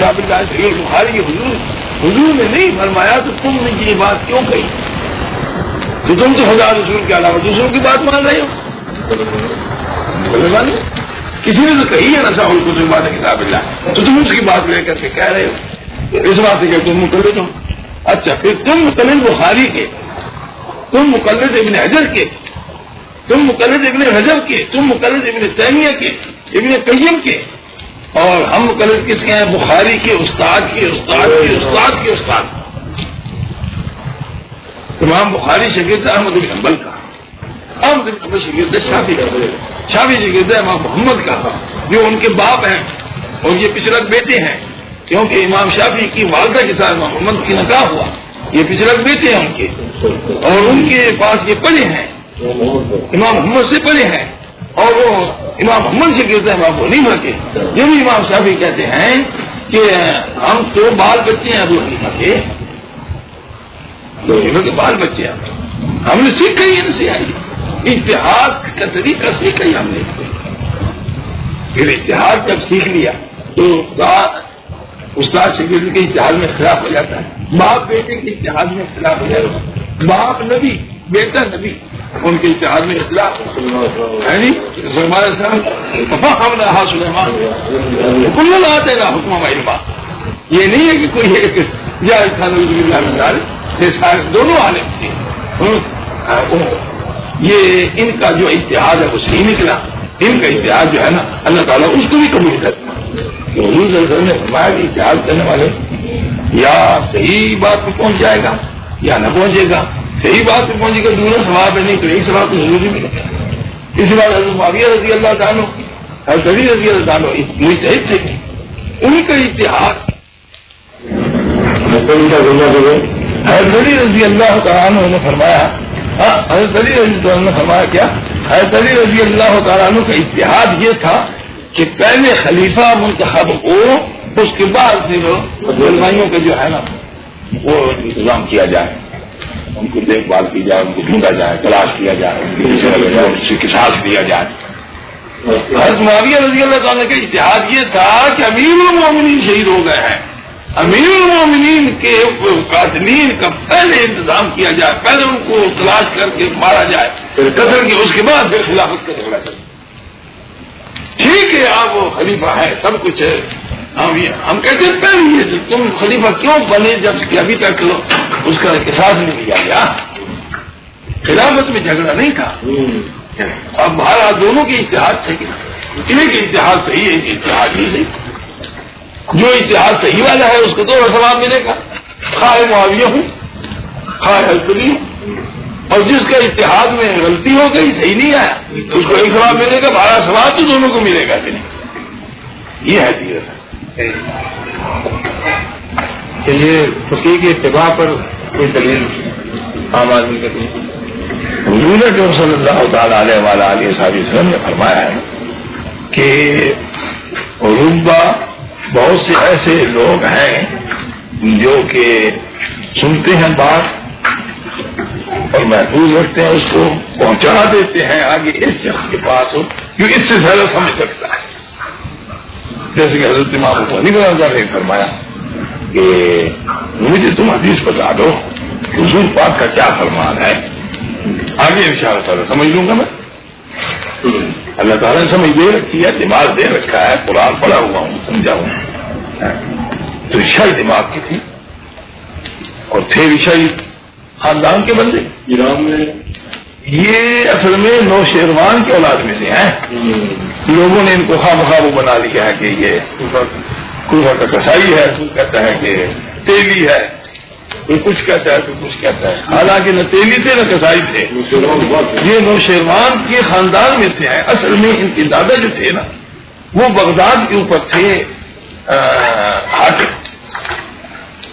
کتاب اللہ صحیح البخاری حضور نے نہیں فرمایا تو تم نے یہ بات کیوں کہی؟ تو تم تو خدا رسول کے علاوہ دوسروں کی بات مان رہے ہو. کسی نے تو کہی ہے نا صاحب الکتب من بعد کتاب اللہ، تو تم اس کی بات لے کر کے کہہ رہے ہو اس بات سے کہ تم مقلد ہو. اچھا پھر تم مقلد بخاری کے، تم مقلد ابن حجر کے، تم مقلد ابن رجب کے، تم مقلد ابن تیمیہ کے، ابن قیم کے، اور ہم مقلد کس کے ہیں؟ بخاری کے استاد کے استاد کے استاد کے استاد. امام بخاری شاگرد احمد بن حنبل کا، احمد بن حنبل شاگرد شافعی کا، شافعی شاگرد امام محمد کا جو ان کے باپ ہیں اور یہ پچھلک بیٹے ہیں، کیونکہ امام شافعی کی والدہ کے ساتھ امام محمد کی نکاح ہوا، یہ پچھلک بیٹے ہیں ان کے، اور ان کے پاس یہ پڑھے ہیں، امام محمد سے پڑھے ہیں، اور وہ امام محمد سے کہتے ہیں امام حنیفہ کے. یہ بھی امام شافعی کہتے ہیں کہ ہم تو بال بچے ہیں ابو حنیفہ کے، کے بال بچے ہیں، ہم نے سیکھ گئی ہے سے آئی اتحاد کا طریقہ سیکھ گئی ہم نے. پھر اتحاد جب سیکھ لیا تو استاد شاگرد کے اتحاد میں اختلاف ہو جاتا ہے، باپ بیٹے کے اتحاد میں اختلاف ہو جاتا ہے، باپ نبی بیٹا نبی ان کے اتحاد میں اختلاف ہے نہیں. سلیمان آتے نا حکم علما، یہ نہیں ہے کہ کوئی ایک دونوں عالم تھے. یہ ان کا جو اتحاد ہے وہ صحیح نکلا. ان کا اتحاد جو ہے نا اللہ تعالیٰ اس کو بھی قبول کرتا ہے کہ حضور صلی اللہ علیہ وسلم نے فرمایا کہ اتحاد کرنے والے یا صحیح بات پہ پہنچ جائے گا یا نہ پہنچے گا. صحیح بات پہ پہنچے گا دونوں ثواب ہے، نہیں تو ایک ثواب تو ضروری بھی نہیں. اسی بات حضرت معاویہ رضی اللہ تعالیٰ، حضرت علی رضی اللہ تعالیٰ مجتہد تھے، ان کا اتحاد حضرت علی رضی اللہ تعالیٰ نے فرمایا، حضرت علی رضی اللہ عنہ نے فرمایا کیا؟ حضرت علی رضی اللہ تعالیٰ عنہ کا اتحاد یہ تھا کہ پہلے خلیفہ منتخب ہو، اس کے بعد پھر علمائیوں کا جو ہے نا وہ انتظام کیا جائے، ان کو دیکھ بھال کی جائے، ان کو ڈھونڈا جائے، تلاش کیا جائے، اس سے قصاص دیا جائے. حضرت معاویہ رضی اللہ تعالیٰ کا اتحاد یہ تھا کہ امیر المومنین شہید ہو گئے ہیں، امیر المومنین کے قاتلین کا پہلے انتظام کیا جائے، پہلے ان کو تلاش کر کے مارا جائے، پھر قتل کے اس کے بعد پھر خلافت کا جھگڑا کرے. ٹھیک ہے آپ وہ خلیفہ ہے، سب کچھ ہے، ہم کہتے ہیں پہلے یہ تم خلیفہ کیوں بنے جب کہ ابھی تک اس کا قصاص نہیں لیا گیا؟ خلافت میں جھگڑا نہیں تھا. اب ہمارا دونوں کے اتحاد تھے کہ ایک اتحاد صحیح ہے، ایک اتحاد نہیں صحیح. جو اتحاد صحیح والا ہے اس کو تو ثواب ملے گا، خواہ معاویہ ہوں خواہ حضرت علی ہوں، اور جس کا اتحاد میں غلطی ہو گئی صحیح نہیں آیا اس کو ایک ثواب ملے گا، 12 ثواب تو دونوں کو ملے گا کہ نہیں. یہ ہے دیگر کہ یہ فقیہ کے اتباع پر کوئی دلیل عام آدمی کا نہیں. حضور اکرم صلی اللہ تعالیٰ علیہ وآلہ وسلم نے فرمایا ہے کہ ربا بہت سے ایسے لوگ ہیں جو کہ سنتے ہیں بات اور محفوظ رکھتے ہیں، اس کو پہنچا دیتے ہیں آگے اس شخص کے پاس ہو جو اس سے زیادہ سمجھ سکتا ہے. جیسے کہ حضرت امام ابو حنیفہ رضی اللہ عنہ نے فرمایا کہ مجھے تم حدیث بتا دو حضور پاک کا کیا فرمان ہے، آگے انشاءاللہ تعالیٰ سمجھ لوں گا میں. اللہ تعالیٰ نے سمجھ دے رکھی ہے، دماغ دے رکھا ہے، قرآن پڑھا ہوا ہوں، سمجھا ہوں. تو شاہی دماغ کی تھی اور تھے بھی شاہی خاندان کے بندے. ایران میں یہ اصل میں نوشیروان کے اولاد میں سے ہیں. لوگوں نے ان کو خواہ مخواہ بنا لیا ہے کہ یہ کوفہ کا کسائی ہے، کوئی کہتا ہے کہ تیلی ہے، کوئی کچھ کہتا ہے کوئی کچھ کہتا ہے. حالانکہ نہ تیلی تھے نہ کسائی تھے، یہ نوشیروان کے خاندان میں سے ہیں. اصل میں ان کے دادا جو تھے نا وہ بغداد کے اوپر تھے حاکم،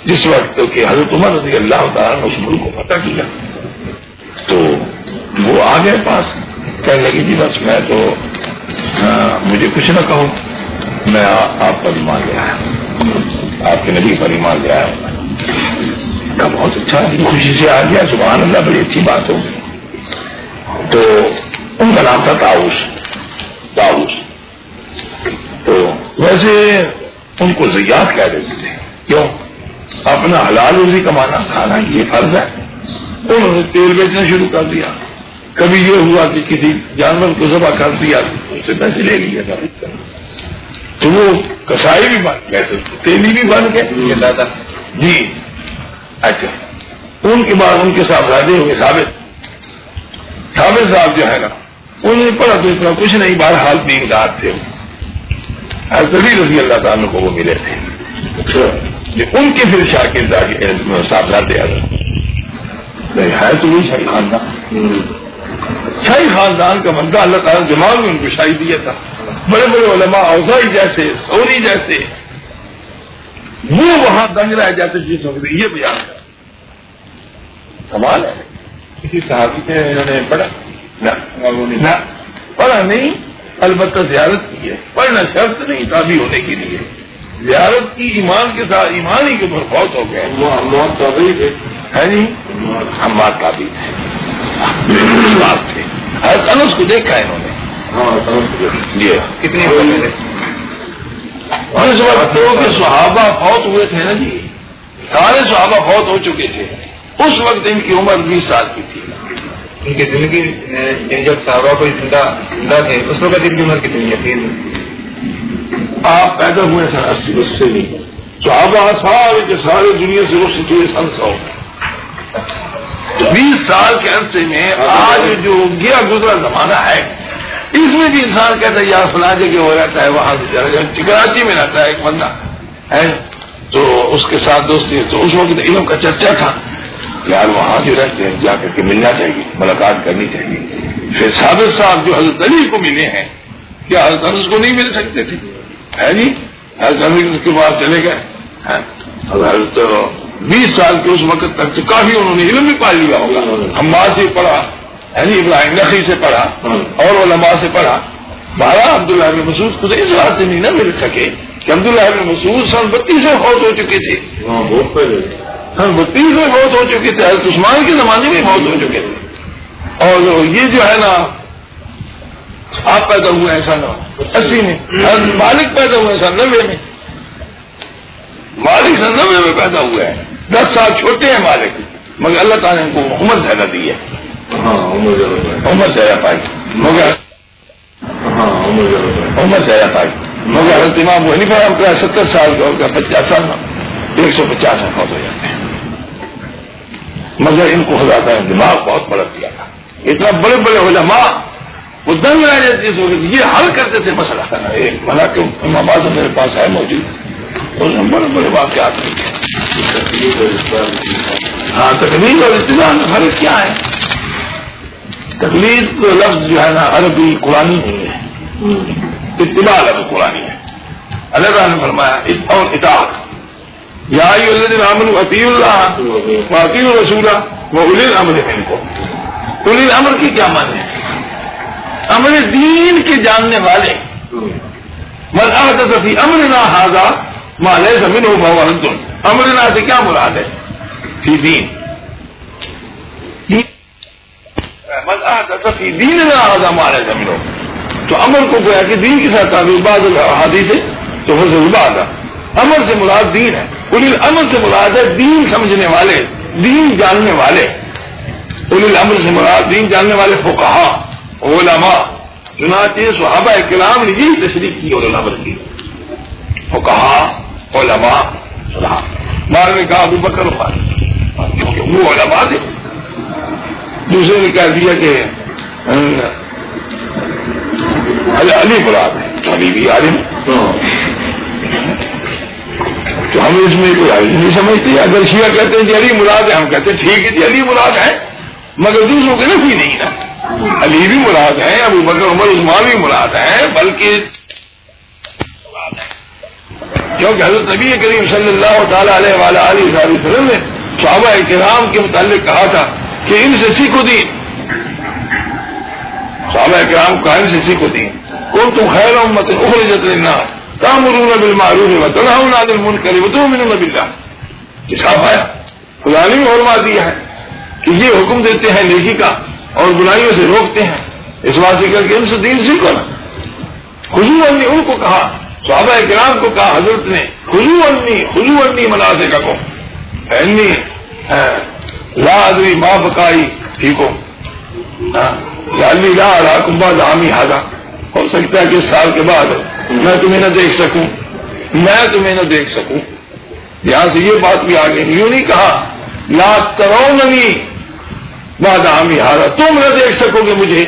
جس وقت کہ حضرت عمر رضی اللہ تعالیٰ نے اس ملک کو فتح کیا تو وہ آ گئے پاس، کہنے لگی جی بس میں تو مجھے کچھ نہ کہو، میں آپ پر ایمان لے آیا، آپ کے نبی پر ایمان لے آیا. کا بہت اچھا خوشی سے آ گیا، سبحان اللہ، بڑی اچھی بات ہو. تو ان کا نام تھا طاؤس. تو ویسے ان کو زیات کہہ دیتے تھے. کیوں؟ اپنا حلال روزی کمانا کھانا یہ فرض ہے. انہوں نے تیل بیچنا شروع کر دیا. کبھی یہ ہوا کہ کسی جانور کو ذبح کر دیا اس سے پیسے لے لیے تو وہ کسائی بھی بن گئے تھے, تیلی بھی بن گئے دادا جی. اچھا ان کے بعد ان کے صاحبزادے ہوئے ثابت صاحب جو ہے نا انہوں نے پڑھا تو اتنا کچھ نہیں, بہرحال دیندار تھے. حضرت علی رضی اللہ تعالیٰ کو وہ ملے تھے جو ان کے پھر شاکر صاحبزادے ہے تو وہ شاہی خاندان, شاہی خاندان کا بندہ اللہ تعالیٰ دماغ میں ان کو شاہی دیا تھا. بڑے بڑے علماء اوزائی جیسے سوری جیسے وہ وہاں دنگ رہے جاتے جس وقت یہ بیان کر کمال ہے. کسی صحابی سے انہوں نے پڑھا نہ پڑھا نہیں, البتہ زیارت کی ہے. پڑھنا شرط نہیں تابع ہونے کے لیے. زیارت کی ایمان کے ساتھ ایمان ہی کے اوپر فوت ہو گئے ہے جی. ہم بات تابع تھے. حضرت انس کو دیکھا انہوں نے کتنی اس وقت کہ صحابہ فوت ہوئے تھے نا جی, سارے صحابہ فوت ہو چکے تھے. اس وقت ان کی عمر 20 سال کی تھی. ان کی زندگی جب صحابہ کوئی زندہ تھے اس وقت ان کی عمر کتنی ہے؟ آپ پیدا ہوئے سن 80 اس سے نہیں. صحابہ سارے کے سارے دنیا سے رخصت ہوئے سن 100. 20 سال کے عرصے میں آج جو گیا گزرا زمانہ ہے اس میں بھی انسان کہتا ہے یار فلاں جگہ ہو رہتا ہے, وہاں سے کراچی میں رہتا ہے ایک بندہ ہے تو اس کے ساتھ دوستی ہے, تو اس وقت علم کا چرچا تھا یار وہاں جو رہتے ہیں جا کر کے ملنا چاہیے, ملاقات کرنی چاہیے. پھر ثابت صاحب جو حضرت علی کو ملے ہیں کیا حضرت انس کو نہیں مل سکتے تھے ہے جی. حضرت علی اس کے بعد چلے گئے. حضرت 20 سال کے اس وقت تک تو کافی انہوں نے علم بھی پا لیا ہوگا. حماد سے پڑھا ہے جی, ابراہیم نخعی سے پڑھا اور علماء سے پڑھا. بارہ عبداللہ بن مسعود خود اس بات سے نہیں نہ مل سکے کہ عبداللہ بن مسعود سن 32 میں فوت ہو چکے تھے. بہت پہلے سن 32 میں فوت ہو چکے تھے. حضرت عثمان کے زمانے میں فوت ہو چکے تھے. اور یہ جو ہے نا آپ پیدا ہوئے ہیں سن 80 میں, حضرت مالک پیدا ہوئے ہیں سن 90 میں. مالک سن 90 میں پیدا ہوئے ہیں. 10 سال چھوٹے ہیں مالک, مگر اللہ تعالیٰ نے ان کو عمر زیادہ دی ہے. عمر زیادہ پائی مگر عمر زیادہ پائی مگر حضرت امام ابو حنیفہ رحمۃ اللہ 70 سال کا اور 50 سال 150 میں فوت ہو جاتے ہیں. مگر ان کو خدا تعالیٰ نے دماغ بہت بڑا دیا تھا. اتنا بڑے بڑے علماء وہ دنگ رہ جاتے اس وقت یہ حل کرتے تھے مسئلہ. بھلا کہ امام اعظم میرے پاس ہے موجود اور بڑے بڑے واقعات. ہاں تقلید اور اتباع میں فرق کیا ہے؟ تقلید کو لفظ جو ہے نا عربی قرآنی نہیں ہے, اتباع لفظ قرآنی ہے. اللہ تعالیٰ نے فرمایا اور اطاعت یا ایھا الذین آمنوا اطیعوا اللہ واطیعوا الرسول واولی الامر منکم. اولی الامر کی کیا معنی ہے؟ امر دین کے جاننے والے. من احدث فی امرنا ھذا ما لیس منہ فہو رد. امرنا سے کیا مراد ہے؟ فی دین. من احدث فی دیننا ھذا ما لیس منہ, تو امر کو گویا کہ دین کے ساتھ تعبیر بعض احادیث ہے تو فضل بعض. امر سے مراد دین ہے. اولی الامر سے مراد ہے دین سمجھنے والے, دین جاننے والے. اولی الامر سے مراد دین جاننے والے فقہا علماء. چنانچہ صحابہ کرام نے یہی تشریح کی اولی الامر کی. فقہا علماء مار نے کہا ابو بکر کیونکہ وہ علماء تھے. دوسرے نے کہہ دیا کہ علی مراد ہے, علی بھی عالم. تو ہم اس میں کوئی عالم نہیں سمجھتے. اگر شیعہ کہتے ہیں کہ علی مراد ہے, ہم کہتے ہیں ٹھیک ہے جی علی مراد ہے, مگر دوسروں کے نفی نہیں نا. علی بھی مراد ہے, ابو بکر عمر عثمان بھی مراد ہے, بلکہ کیونکہ حضرت نبی کریم صلی اللہ تعالیٰ علیہ وآلہ وسلم نے صحابہ کرام کے متعلق کہا تھا کہ ان سے سیکھو دین. صحابہ کرام کو ان سے سیکھو دین. کنتم خیر امۃ اخرجت للناس تأمرون بالمعروف وتنہون عن المنکر وتؤمنون باللہ. صاف آیا خدا نے بھی فرما دیا ہے کہ یہ حکم دیتے ہیں نیکی کا اور برائیوں سے روکتے ہیں. اس واسطے کر کے ان سے دین سیکھو نا. حضور نے ان کو کہا صحابہ کرام کو کہا حضرت نے خلو انی مناسککم فانی لا ادری ما بقائی فیکم لعلی لا اراکم بعد عامی ھذا، ہو سکتا ہے کہ اس سال کے بعد میں تمہیں نہ دیکھ سکوں، یہاں سے یہ بات بھی آگے یوں نہیں کہا لا تروننی بعد عامی ھذا، تم نہ دیکھ سکو گے مجھے،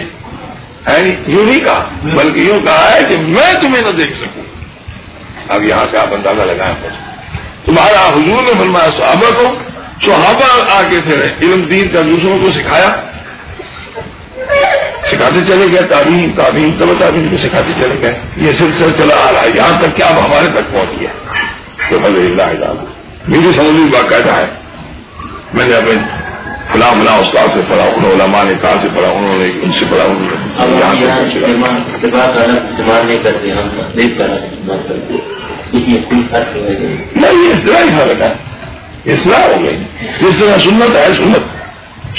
ہے یوں نہیں کہا، بلکہ یوں کہا ہے کہ میں تمہیں نہ دیکھ سکوں۔ اب یہاں سے آپ اندازہ لگائیں، تمہارا حضور نے فرمایا صحابہ کو، صحابہ آگے تھے علم دین کا دوسروں کو سکھاتے چلے گئے، تابعین تابعین کو سکھاتے چلے گئے، یہ سلسلہ چلا آ رہا ہے یہاں تک کہ اب ہمارے تک پہنچ گیا۔ تو الحمدللہ میری سمجھ بھی باقاعدہ ہے، میں نے اپنے فلاں استاد سے پڑھا، انہوں علماء نے کہاں سے پڑھا، انہوں نے ان سے پڑھا، انہوں نے نہیں، یہ اصطلاح ہی فرق ہے، اصلاح ہو گئی، جس طرح سنت ہے،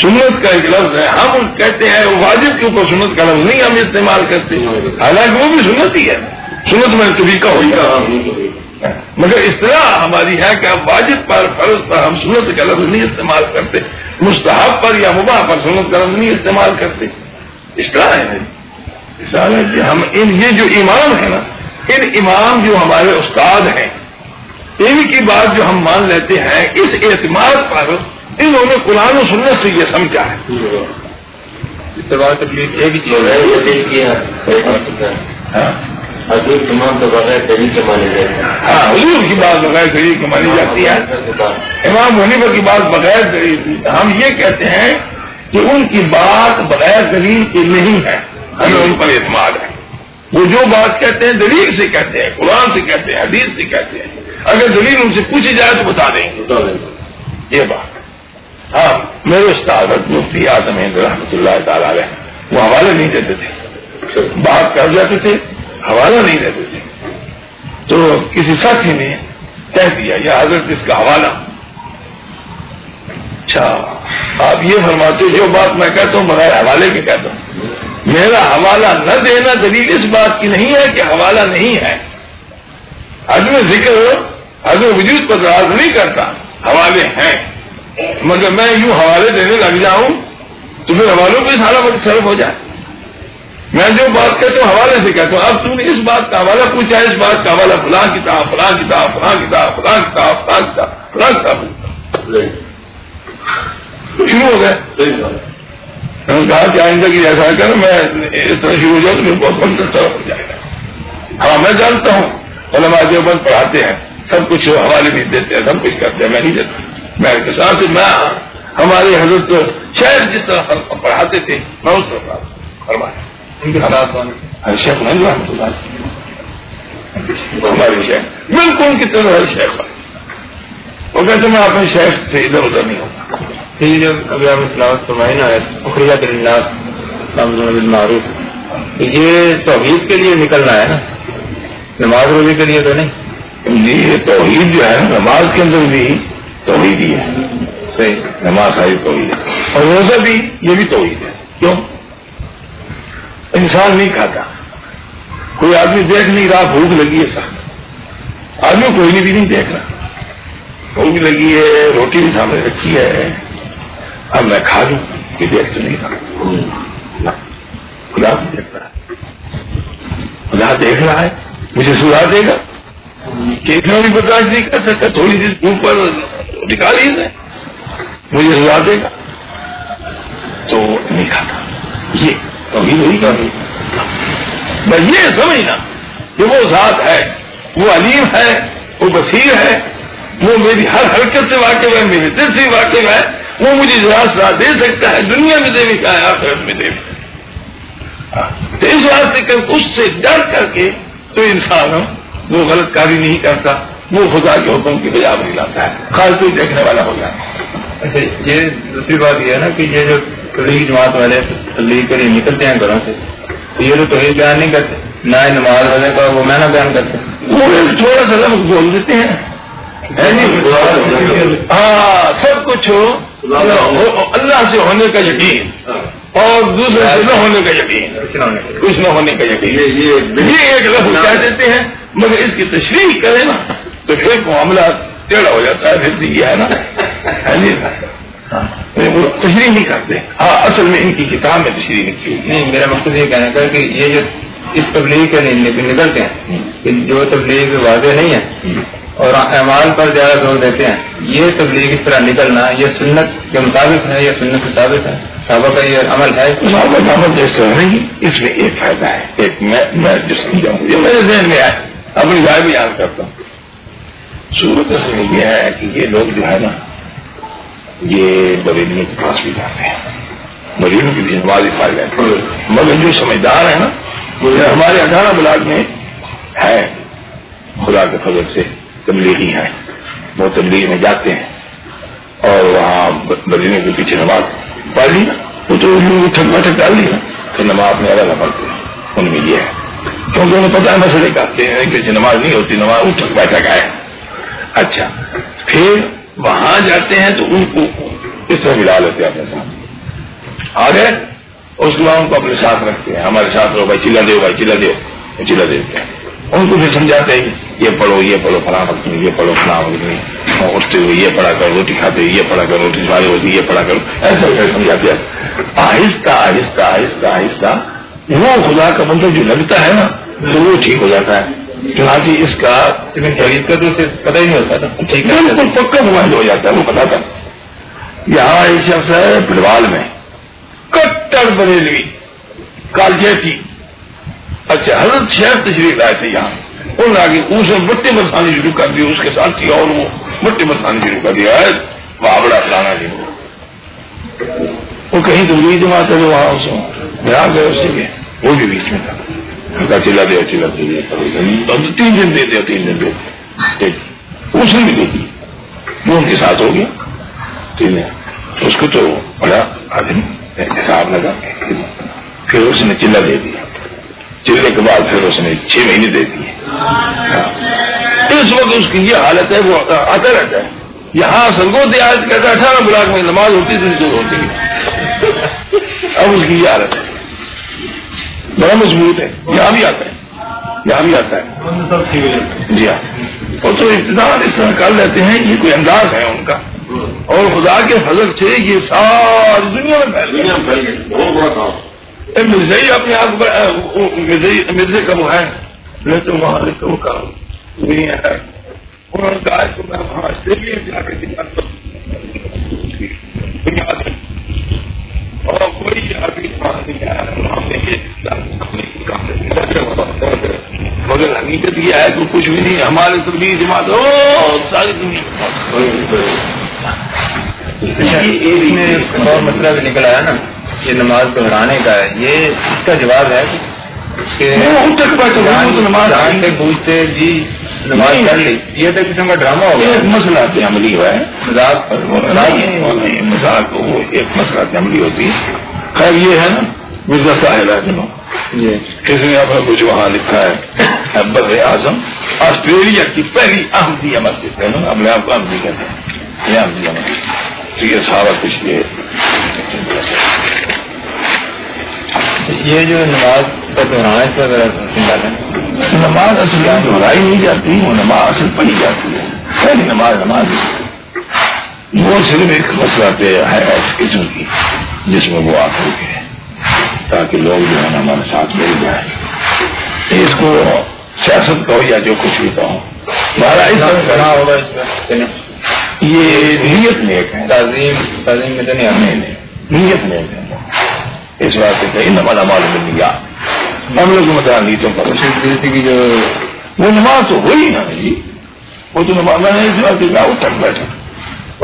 سنت کا ایک لفظ ہے، ہم کہتے ہیں واجب کے اوپر سنت کا لفظ نہیں ہم استعمال کرتے، حالانکہ وہ بھی سنت ہی ہے، سنت میں طریقہ ہوئی گا، مگر اصطلاح ہماری ہے کہ اب واجب پر فرض پر ہم سنت کا لفظ نہیں استعمال کرتے، مستحب پر یا مباح پر سنت کا لفظ نہیں استعمال کرتے، اصطلاح ہے اصطلاح ہے کہ ہم یہ جو امام ہے نا، ان امام جو ہمارے استاد ہیں، ان کی بات جو ہم مان لیتے ہیں، اس اعتماد پر انہوں نے قرآن و سنت سے یہ سمجھا ہے۔ اس سے بات ایک ہی چیز ہے، حضور امام تو بغیر دلیل کے مانے جاتے ہیں، ہاں حضور کی بات بغیر دلیل کے مانی جاتی ہے، امام حنیفہ کی بات بغیر دلیل، ہم یہ کہتے ہیں کہ ان کی بات بغیر دلیل کی نہیں ہے، ہمیں ان پر اعتماد ہے، وہ جو بات کہتے ہیں دلیل سے کہتے ہیں، قرآن سے کہتے ہیں، حدیث سے کہتے ہیں، اگر دلیل ان سے پوچھی جائے تو بتا دیں گے، یہ بات۔ ہاں میرے استاد مفتی اعظم ہند رحمۃ اللہ تعالی علیہ وہ حوالے نہیں دیتے تھے، بات کر جاتے تھے حوالہ نہیں دیتے تھے، تو کسی ساتھی نے کہہ دیا یا حضرت اس کا حوالہ، اچھا آپ یہ فرماتے جو بات میں کہتا ہوں بغیر حوالے کے کہتا ہوں، میرا حوالہ نہ دینا دلیل اس بات کی نہیں ہے کہ حوالہ نہیں ہے، عدم ذکر عدم وجود پر راز نہیں کرتا، حوالے ہیں، مگر میں یوں حوالے دینے لگ جاؤں تو پھر حوالوں پہ سارا وقت صرف ہو جائے، میں جو بات کہتا ہوں حوالے سے کہتا ہوں، اب تم نے اس بات کا حوالہ پوچھا، اس بات کا حوالہ فلاں کتاب فلاں کتاب فلاں کتاب فلاں کتاب فلاں کتاب فلاں کتاب شروع ہو گئے، میں نے کہا کہ آئندہ کی ایسا کر میں اس طرح شروع ہو جاؤں تو میرے بہت بند طرف ہو جائے گا۔ ہاں میں جانتا ہوں علماء دیوبند پڑھاتے ہیں، سب کچھ حوالے نہیں دیتے ہیں، سب کچھ کرتے ہیں، میں نہیں دیتا، میں کے ساتھ میں ہمارے حضرت شیخ جس طرح پڑھاتے تھے میں اس طرح فرمایا، شیخ نہیں رحمۃ اللہ ہمارے شیخ بالکل ان کی طرح شیخ وہ کہتے میں اپنے شیخ سے ادھر ادھر نہیں ہوگا۔ یہ جو ابھی آپ تلاوت فرمائی نا اخرجت للناس امر بالمعروف، یہ توحید کے لیے نکلنا ہے نا، نماز روزے کے لیے تو نہیں؟ یہ توحید جو ہے نماز کے اندر بھی توحید ہی ہے، صحیح، نماز ساری توحید ہے، اور روزہ بھی یہ بھی توحید ہے۔ کیوں؟ انسان نہیں کھاتا، کوئی آدمی دیکھ نہیں رہا بھوک لگی ہے سخت، آدمی کوئی بھی نہیں دیکھ رہا، بھوک لگی ہے، روٹی بھی سامنے رکھی ہے، اب میں کھا لوں، یہ دیکھ تو نہیں رہا، خدا دیکھ رہا ہے، خدا دیکھ رہا ہے، مجھے سلا دے گا کہ اتنا بھی برداشت نہیں کر سکتا، تھوڑی سی اوپر نکالی ہے، مجھے سلا دے گا تو نہیں کھاتا، یہ توحید ہوئی گا۔ بس یہ سمجھنا کہ وہ ذات ہے، وہ علیم ہے، وہ بصیر ہے، وہ میری ہر حرکت سے واقف ہے، میرے دل سے واقف ہے، وہ مجھے ذرا دے سکتا ہے، دنیا میں دے بھی کا ہے، آخرت میں دے بھی۔ تو اس واسطے کہ اس سے ڈر کر کے تو انسان وہ غلط کاری نہیں کرتا، وہ خدا کے حکم کی بجا نہیں لاتا ہے، خاص کوئی دیکھنے والا ہو جاتا ہے۔ اچھا یہ دوسری بات یہ ہے نا کہ یہ جو تبلیغ جماعت والے تبلیغ کے لیے نکلتے ہیں گھروں سے، یہ تو توحید بیان نہیں کرتے، نہ نماز روزے کا وہ میں نہ بیان کرتے، وہ تھوڑا سا لفظ بول دیتے ہیں، ہاں سب کچھ اللہ سے ہونے کا یقین اور دوسرے سے نہ ہونے کا یقین، کچھ نہ ہونے کا یقین، یہ ایک لفظ کہہ دیتے ہیں، مگر اس کی تشریح کرے نا تو پھر معاملہ ٹیڑھا ہو جاتا ہے. پھر یہ ہے نا وہ تشریح نہیں کرتے. ہاں اصل میں ان کی کتاب میں تشریح نہیں. میرا مقصد یہ کہنا تھا کہ یہ جو اس تبلیغ کے نکلتے ہیں کہ جو تبلیغ واضح نہیں ہے اور اعمال پر زیادہ زور دیتے ہیں, یہ تبلیغ اس طرح نکلنا یہ سنت کے مطابق ہے یا سنت سے ثابت ہے؟ صحابہ کا یہ عمل ہے؟ صحابہ عمل اس طرح نہیں. اس میں ایک فائدہ ہے, ایک میں جو سمجھا ہوں جو میرے ذہن میں آئے اپنی رائے بیان کرتا ہوں. صورت اس میں یہ ہے کہ یہ لوگ جو ہے نا یہ بریلیوں کے پاس بھی جاتے ہیں, بریلیوں کی بھی نماز پائی جاتی ہے, مگر جو سمجھدار ہے نا وہ ہمارے 18 بلاک میں ہے خدا کے فضل سے تبلیغی ہیں, وہ تبلیغ میں جاتے ہیں اور وہاں بریلیوں کے پیچھے نماز پڑھ لی وہ تو اٹھک بیٹھک ڈال لی نا پھر نماز میں الگ پڑھتے ہیں. ان میں یہ ہے کیونکہ انہیں پتہ ہے مسئلے کہتے ہیں کہ نماز نہیں ہوتی, نماز اٹھک بیٹھک آئے. اچھا پھر وہاں جاتے ہیں تو ان کو اس طرح ملا لیتے ہیں اپنے ساتھ, آ گئے اس کے بعد ان کو اپنے ساتھ رکھتے ہیں, ہمارے ساتھ رہو بھائی, چلا دو بھائی, چلا دو, چلا دیتے ہیں. ان کو پھر سمجھاتے ہیں یہ پڑھو فلاں وقت میں, یہ پڑھو فلاں وقت میں, اٹھتے ہوئے یہ پڑھا کرو, روٹی کھاتے ہوئے یہ پڑھا کرو, روٹی سواری ہوتی یہ پڑھا کرو, ایسا سمجھاتے ہیں. آہستہ آہستہ آہستہ آہستہ وہ خدا کا بندہ جو لگتا ہے نا تو وہ ٹھیک ہو جاتا ہے. چنانچہ اس کا طریقہ تو پتہ ہی نہیں ہوتا تھا, ٹھیک ہے بالکل پکا موبائل ہو جاتا ہے, وہ پتا تھا. یہاں ایک شخص ہے پڑوال میں کٹر بریلوی کالجیٹی, اچھا حضرت شیخ تشریف لائے تھے یہاں, ان آگے اس نے مٹی برسانی شروع کر دی, اس کے ساتھ تھی اور وہ مٹی برسانی شروع کر دیا ہے بابڑا فلانا جی. وہ کہیں تبلیغ جماعت ہے وہاں اس میں آ گئے, اس سے وہ بھی بیچ میں تھا, چلا دیا 3 دن دیتے 3 دن دیتے, اس نے بھی دے دی, وہ ان کے ساتھ ہو گیا 3 دن. اس کو تو بڑا آدمی حساب لگا, پھر اس نے چلا دے دیا, چلنے کے بعد پھر اس نے 6 مہینے دے دیے. اس وقت اس کی یہ حالت ہے, وہ آتا رہتا ہے. یہاں سرگوتی آج کہتا 18 بلاک میں نماز ہوتی تھی تو ہوتی ہے, اب اس کی یہ حالت ہے, بڑا مضبوط ہے. یہاں بھی آتا ہے, یہاں بھی آتا ہے. جی ہاں, وہ تو ابتدار اس طرح کر لیتے ہیں, یہ کوئی انداز ہے ان کا, اور خدا کے فضل سے یہ ساری دنیا میں پھیل گئی. بہت بڑا کام. مرزائی اپنے آپ مرزے کا وہ ہے, لیکن وہاں وہ کام نہیں ہے. انہوں نے کہا کہ میں وہاں سے بھی جا کے اور کوئی آدمی وہاں نہیں آیا, مگر حقیقت یہ ہے کہ کچھ بھی نہیں. ہمارے تبلیغ جماعت ساری دنیا اس میں ایک اور مسئلہ بھی نکل آیا نا, یہ نماز دہرانے کا ہے, یہ اس کا جواب ہے کہ نماز آئیں پوچھتے جی نماز کر لی, یہ تو قسم کا ڈرامہ ہو گیا. ایک مسئلہ عملی ہوا ہے, مذاق وہ ایک مسئلہ عملی ہوتی ہے. خیر یہ ہے نا مرزا صاحب کس نے اپنا کچھ وہاں لکھا ہے بر اعظم آسٹریلیا کی پہلی احمدیہ مسجد ہے نا, اپنے آپ کو احمدی کہتے ہیں, یہ احمدیہ مسجد. یہ سارا کچھ یہ جو نماز کا دہرانا اس وغیرہ نماز اصل دہرائی نہیں جاتی, وہ نماز اصل پڑھی جاتی ہے. پہلی نماز وہ صرف ایک مسئلہ پہ ہے اس قسم کی جس میں وہ آخر کے تاکہ لوگ جو ہے نا ہمارے ساتھ مل جائیں. اس کو سیاست کہو یا جو کچھ بھی کہو, کرنا ہوگا یہ نیت نیک ہے, تعظیم میں تو نہیں, نیت نیک ہے. اس بات سے کہیں نماز معلوم نہیں گیا ہم لوگ مطلب نیتوں پر کی جو وہ نماز تو ہوئی نا جی, وہ تو نماز میں نے اس بات سے کہا اٹھک بیٹھک,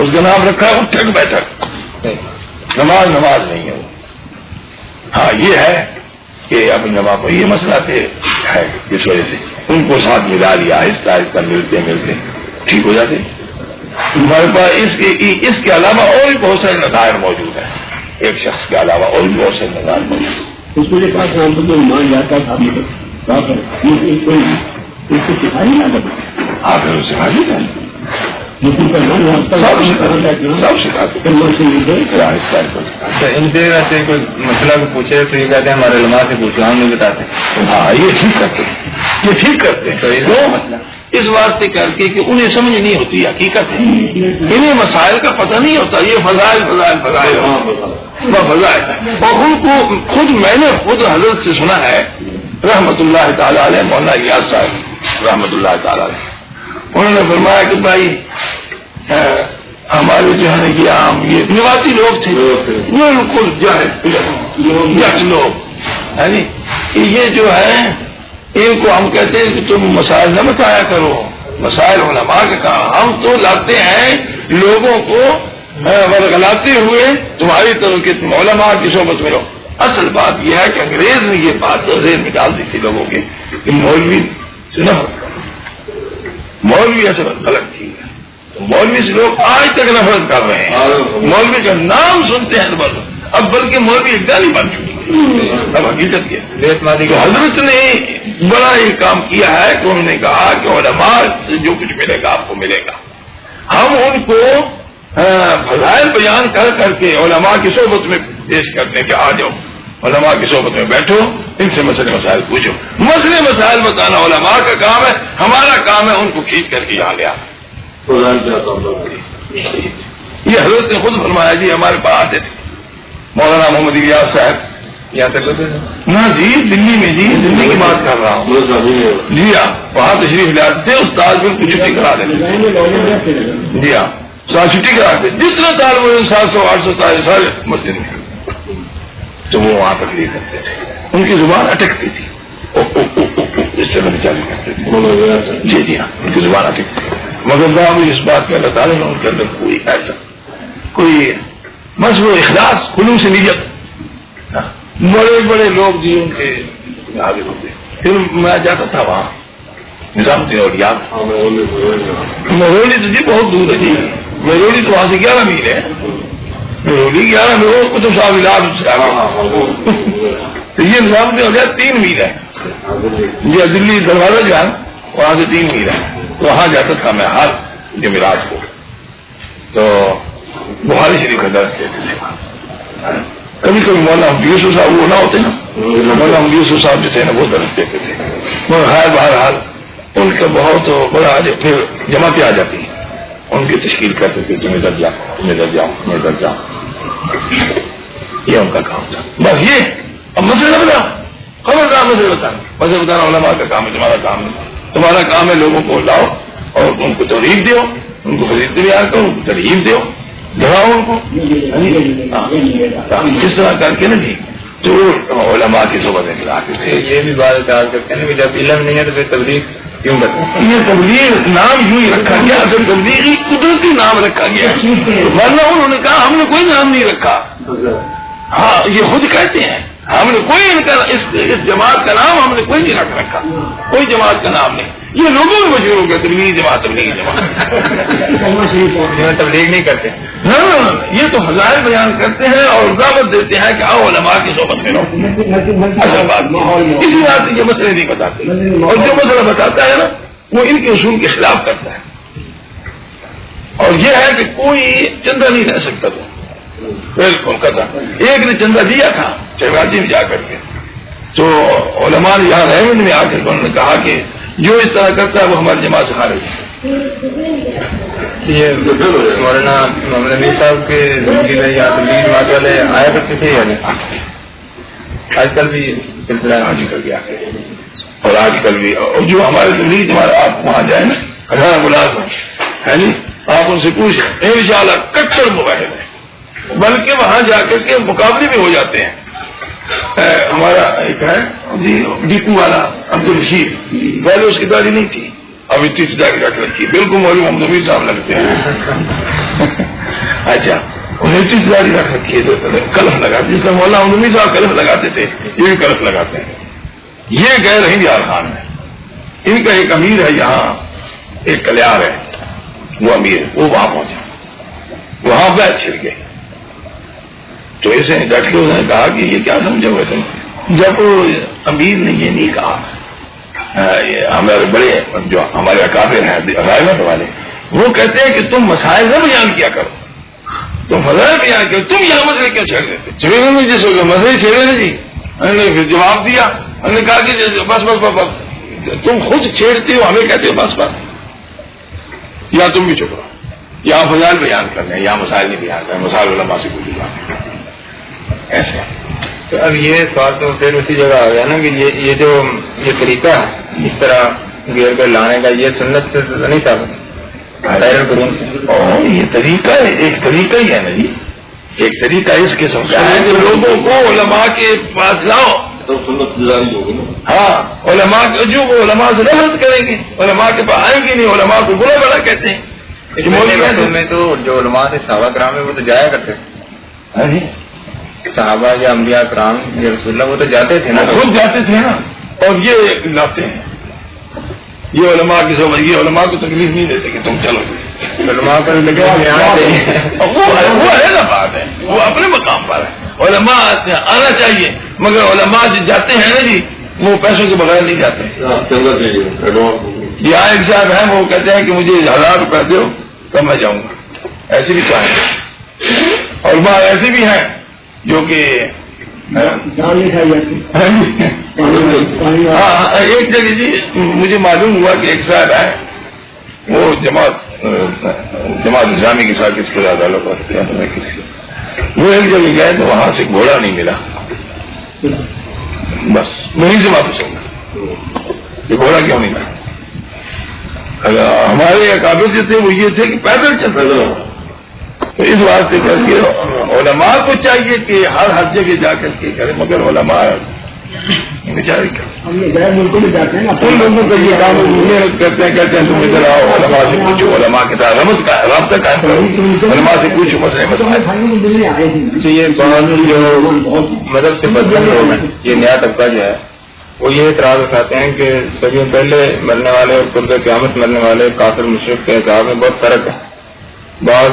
اس کا نام رکھا ہے اٹھک بیٹھک, نماز نہیں ہے وہ. ہاں یہ ہے کہ اپنی نماز کو یہ مسئلہ ہے اس وجہ سے ان کو ساتھ ملا لیا, آہستہ آہستہ ملتے ٹھیک ہو جاتے. ہمارے پاس اس کے علاوہ اور بھی بہت سارے نظائر موجود ہیں, ایک شخص کے علاوہ اور بھی بہت سے نظائر موجود ہیں. اس کے پاس مان جاتا تھا سکھائی نہ آپ نے سکھا دیا سب سکھاتے ان سے ویسے کوئی مسئلہ کو پوچھے تو یہ کہتے ہیں ہمارے علماء سے پوچھو, ہم نہیں بتاتے. ہاں یہ ٹھیک کرتے یہ ٹھیک کرتے ہیں وہ اس واسطے کر کے کہ انہیں سمجھ نہیں ہوتی حقیقت ہے، انہیں مسائل کا پتہ نہیں ہوتا، یہ فضائل اور ان کو خود میں نے خود حضرت سے سنا ہے رحمت اللہ تعالی علیہ، مولانا ریاض صاحب رحمت اللہ تعالی علیہ، انہوں نے فرمایا کہ بھائی ہمارے جو ہے کہ عام یہ نواسی لوگ تھے بالکل جٹ لوگ، یہ جو ہے ان کو ہم کہتے ہیں کہ تم مسائل نہ بتایا کرو، مسائل علماء کے کام، ہم تو لاتے ہیں لوگوں کو ورگلاتے ہوئے تمہاری طرح کے تم علماء کی صحبت میں رہو۔ اصل بات یہ ہے کہ انگریز نے یہ بات زیر نکال دی تھی لوگوں کے کہ مولوی سے نہ مولوی اصل غلط تھی، مولوی سے لوگ آج تک نفرت کر رہے ہیں، مولوی کا نام سنتے ہیں بس، اب بلکہ مولوی ایک گالی بن چکی اب حقیقت کے حضرت نے بڑا یہ کام کیا ہے کہ انہوں نے کہا کہ علماء سے جو کچھ ملے گا آپ کو ملے گا، ہم ان کو فضائل بیان کر کر کے علماء کی صحبت میں پیش کرتے ہیں کہ آ جاؤ علماء کی صحبت میں بیٹھو، ان سے مسئلے مسائل پوچھو، مسئلے مسائل بتانا علماء کا کام ہے، ہمارا کام ہے ان کو کھینچ کر کے یہاں لے آنا۔ یہ حضرت نے خود فرمایا جی ہمارے پاس آتے تھے مولانا محمد ریاض صاحب یہاں تک نہ جی دلی میں، جی دلی کی بات کر رہا ہوں، جی ہاں وہاں تشریف لے آتے تھے، استاد پھر کچھ چھٹی کرا دیتے تھے، جی ہاں استاد چھٹی کرا دیتے، جتنا طالب علم 700 800 سارے مسجد میں، تو وہ وہاں تقریر کرتے تھے، ان کی زبان اٹکتی تھی، اس سے میں چالو کرتے تھے، جی جی ہاں ان کی زبان اٹکتی تھی، مگر میں اس بات پہ اللہ تعالیٰ نے ان کے اندر کوئی ایسا کوئی مذہب و اخلاص خلوص نیت، بڑے بڑے لوگ جی ان کے حاضر ہوتے، پھر میں جاتا تھا وہاں نظام الدین اولیاء، مہرولی تو جی بہت دور ہے جی، مہرولی تو وہاں سے 11 میل ہے، مہرولی 11 میل کتب صاحب علاج سے تو یہ نظام الدین اولیاء 3 میل ہے جی، دلی دروازہ جو ہے وہاں سے 3 میل ہے، تو وہاں جاتا تھا میں ہر جمعرات کو، تو بخاری شریف کا درس دیتے تھے، کبھی کبھی مولانا یوسف صاحب وہ نہ ہوتے نا، مولانا یوسف صاحب جو تھے نا وہ درس دیتے تھے، مگر بہرحال ان کا بہت بڑا پھر جماعتیں آ جاتی ہیں، ان کی تشکیل کرتے تھے تم ادھر جاؤ تم ادھر جاؤ تم ادھر جاؤ، یہ ان کا کام تھا، بس یہ اب مسئلہ بتاؤ، خبردار مسئلہ بتانا علماء کا کام ہے، تمہارا کام ہے، تمہارا کام ہے لوگوں کو لاؤ اور ان کو ترغیب دو، ان کو خرید تیار کرو، ان کو ترغیب دو، دڑاؤ ان کو، اس طرح کر کے نا جی تو علماء کی صحبت میں کھلاتے تھے۔ یہ بھی بات کرتے ہیں کہ جب علم نہیں ہے تو پھر تبلیغ کیوں کرتے ہیں؟ یہ تبلیغ نام یوں ہی رکھا گیا، اصل تبلیغی قدرتی نام رکھا گیا، ورنہ انہوں نے کہا ہم نے کوئی نام نہیں رکھا، ہاں یہ خود کہتے ہیں ہم نے کوئی ان کا اس جماعت کا نام ہم نے کوئی نہیں رکھ رکھا، کوئی جماعت کا نام نہیں، یہ لوگوں میں مشہور ہو گیا تبلیغی جماعت تبلیغی جماعت، تبلیغ نہیں کرتے، یہ تو فضائل بیان کرتے ہیں اور دعوت دیتے ہیں کہ آؤ علماء کی صحبت میں رہو، اسی بات سے یہ مسئلے نہیں بتاتے، اور جو مسئلہ بتاتا ہے نا وہ ان کے اصول کے خلاف کرتا ہے، اور یہ ہے کہ کوئی چندہ نہیں رہ سکتا تھا، بالکل کہتا ایک نے چندہ دیا تھا شہبازی میں جا کر کے، تو علماء نے یہاں رحمت میں آ کر انہوں نے کہا کہ جو اس طرح کرتا ہے وہ ہماری جماعت سے خارج ہے۔ یہ مولانا محمد امین صاحب کے زندگی میں یا تبلیغ جماعت والے آیا کرتے تھے یا نہیں؟ آج کل بھی سلسلہ آج کل بھی آتے ہیں، اور آج کل بھی اور جو ہمارے تبلیغ جماعت آپ وہاں جائیں نا 18 ملازم ہے جی، آپ ان سے پوچھیں انشاءاللہ کٹر موبائل ہے، بلکہ وہاں جا کر کے مقابلے بھی ہو جاتے ہیں۔ ہمارا ایک ہے جی ڈیپو والا عبد الرشید، پہلے اس کی داڑھی نہیں تھی، اب اتنی سی داڑھی رکھ رکھی، بالکل مولوی محمد امین صاحب لگتے ہیں، اچھا انہیں اتنی سی داڑھی رکھ رکھی ہے، کلف لگاتے، جس طرح مولانا محمد امین صاحب کلف لگاتے تھے یہ بھی کلف لگاتے ہیں۔ یہ گئے رہی یار خان میں، ان کا ایک امیر ہے یہاں، ایک کلیار ہے وہ امیر، وہ وہاں پہنچا، وہاں بیعت چھڑ گئے، تو ایسے ڈٹ کے انہوں نے کہا کہ یہ کیا سمجھو گے تم، جب امیر نے یہ نہیں کہا، ہمارے بڑے جو ہمارے اکابر ہیں رائمت والے وہ کہتے ہیں کہ تم مسائل نہ بیان کیا کرو، تم فضائل بیان کرو، تم یہاں مسئلے کیوں چھیڑ دیتے؟ چھیڑنے میں جس مسئلے چھیڑے نا جی، ہم نے پھر جواب دیا، ہم نے کہا کہ بس بس بس بس تم خود چھیڑتے ہو ہمیں کہتے ہو بس بس، یا تم بھی چپ رہو، یہاں فضائل بیان کر رہے ہیں، یہاں مسائل نہیں بیان کر رہے ہیں، مسائل علماء سے کوئی بات نہیں ایسے۔ تو اب یہ سوال تو پھر اسی جگہ آ گیا نا کہ یہ جو یہ طریقہ ہے اس طرح گھیر کر لانے کا، یہ سنت سے نہیں ثابت غیر قرون سے؟ اور یہ طریقہ ایک طریقہ ہی ہے نا جی، ایک طریقہ اس قسم کا ہے کہ لوگوں کو علماء کے پاس لاؤ، تو سنت گزاری ہوگی نا۔ ہاں علماء جو وہ علماء سے نفرت کریں گے، علماء کے پاس آئیں گے نہیں، علماء کو برا بڑا کہتے ہیں۔ میں تو جو علماء تھے صحابہ کرام ہیں وہ تو جایا کرتے تھے، صحابہ یا انبیاء کرام یا رسول اللہ وہ تو جاتے تھے نا، خود جاتے تھے نا، اور یہ لاتے ہیں، یہ علماء کی سمجھ، یہ علماء کو تکلیف نہیں دیتے کہ تم چلو، علماء پر وہ ہے نا بات ہے، وہ اپنے مقام پر ہے، علماء آنا چاہیے، مگر علماء جو جاتے ہیں نا جی وہ پیسوں کے بغیر نہیں جاتے۔ یہاں ایک صاحب ہیں وہ کہتے ہیں کہ مجھے 1000 روپے دو تو میں جاؤں گا، ایسے بھی چاہیں، اور بعض ایسے بھی ہیں جو کہ ہاں ایک جگہ جی مجھے معلوم ہوا کہ ایک صاحب ہے وہ جماعت اسلامی کے ساتھ کس کو زیادہ لوگ کرتے ہیں، وہ ایک جگہ گئے تو وہاں سے گھوڑا نہیں ملا، بس وہیں سے واپس ہوگا، یہ گھوڑا کیوں نہیں ملا؟ ہمارے اکابر جو تھے وہ یہ تھے کہ پیدل چلتے رہو، تو اس واسطے کر کے علماء کو چاہیے کہ ہر جگہ جا کر کے کرے، مگر علماء بیچارے ہم یہ غیر ملکوں میں جاتے ہیں نا، ان لوگوں کا یہ کام کرتے ہیں تم ادھر آؤ، علماء سے پوچھو، علماء کے ساتھ رابطہ قائم کرو، علماء سے پوچھو، مسئلہ آئے ہیں۔ یہ جو مذہب سے بدل لوگ ہیں، یہ نیا طبقہ جو ہے وہ یہ اعتراض اٹھاتے ہیں کہ صدیوں پہلے مرنے والے اور قرب قیامت مرنے والے کافر مشرک کے حساب میں بہت فرق ہے، بعض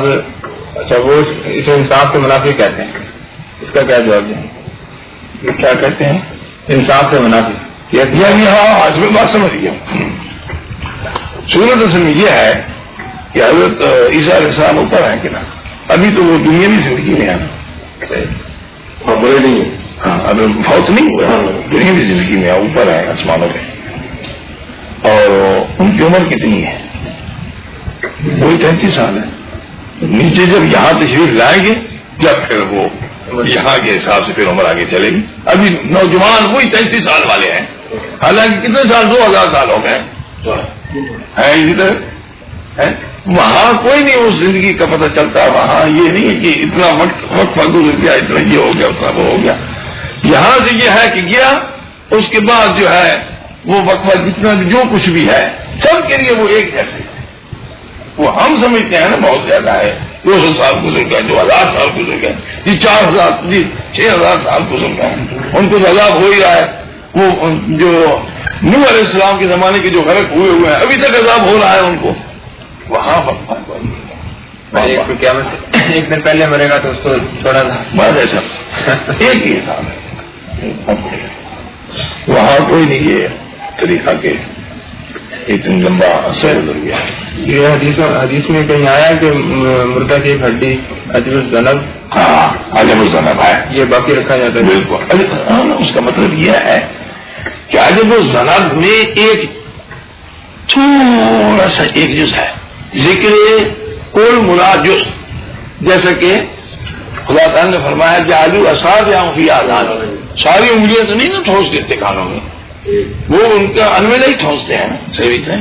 اچھا وہ اسے انصاف کے منافی کہتے ہیں، اس کا کیا جواب دیں؟ کیا کہتے ہیں؟ انصاف سے منافی، یعنی ہاں آج میں بات سمجھ گیا، صورت اصل میں یہ ہے کہ حضرت عیسیٰ علیہ السلام اوپر ہیں کہ نا، ابھی تو وہ دنیاوی زندگی میں ہے، بڑے نہیں ہیں، ہاں ابھی فوت نہیں ہوا، دنیاوی زندگی میں اوپر ہے آسمانوں میں، اور ان کی عمر کتنی ہے؟ وہی 33 سال ہے، نیچے جب یہاں تشریف لائیں گے جب پھر وہ یہاں کے حساب سے پھر عمر آگے چلے گی، ابھی نوجوان وہی 33 سال والے ہیں، حالانکہ کتنے سال 2000 سال ہو گئے ہیں اسی طرح، وہاں کوئی نہیں اس زندگی کا پتہ چلتا، وہاں یہ نہیں کہ اتنا وقت گزر گیا، اتنا یہ ہو گیا اتنا وہ ہو گیا، یہاں سے یہ ہے کہ گیا، اس کے بعد جو ہے وہ وقفہ جتنا جو کچھ بھی ہے سب کے لیے وہ ایک جیسے، وہ ہم سمجھتے ہیں نا بہت زیادہ ہے، 200 سال گزر گئے، 2000 سال گزر گئے، جی 4000 جی 6000 سال گزر گئے، ان کو عذاب ہو ہی رہا ہے، وہ جو نوح علیہ السلام کے زمانے کے جو غرق ہوئے ہوئے ہیں ابھی تک عذاب ہو رہا ہے ان کو، وہاں ایک دن پہلے مرے گا تو اس کو تھوڑا سا بات ایسا ایک ہی حساب ہے، وہاں کوئی نہیں یہ طریقہ کے اتنا لمبا عرصہ گزر گیا۔ یہ حدیث میں کہیں آیا کہ مردہ کی ایک ہڈی عجب الذنب، ہاں عجب الذنب ہے، یہ باقی رکھا جاتا ہے، بالکل اس کا مطلب یہ ہے کہ عجب الذنب میں ایک تھوڑا سا ایک جز ہے، ذکر کل مراد جز، جیسا کہ خدا تعالیٰ نے فرمایا جعلوا اصابعهم فی آذانہم، ساری انگلیاں تو نہیں نا ٹھونس دیتے کانوں میں، وہ ان کا ان میں نہیں ٹھونستے ہیں، صحیح ہے،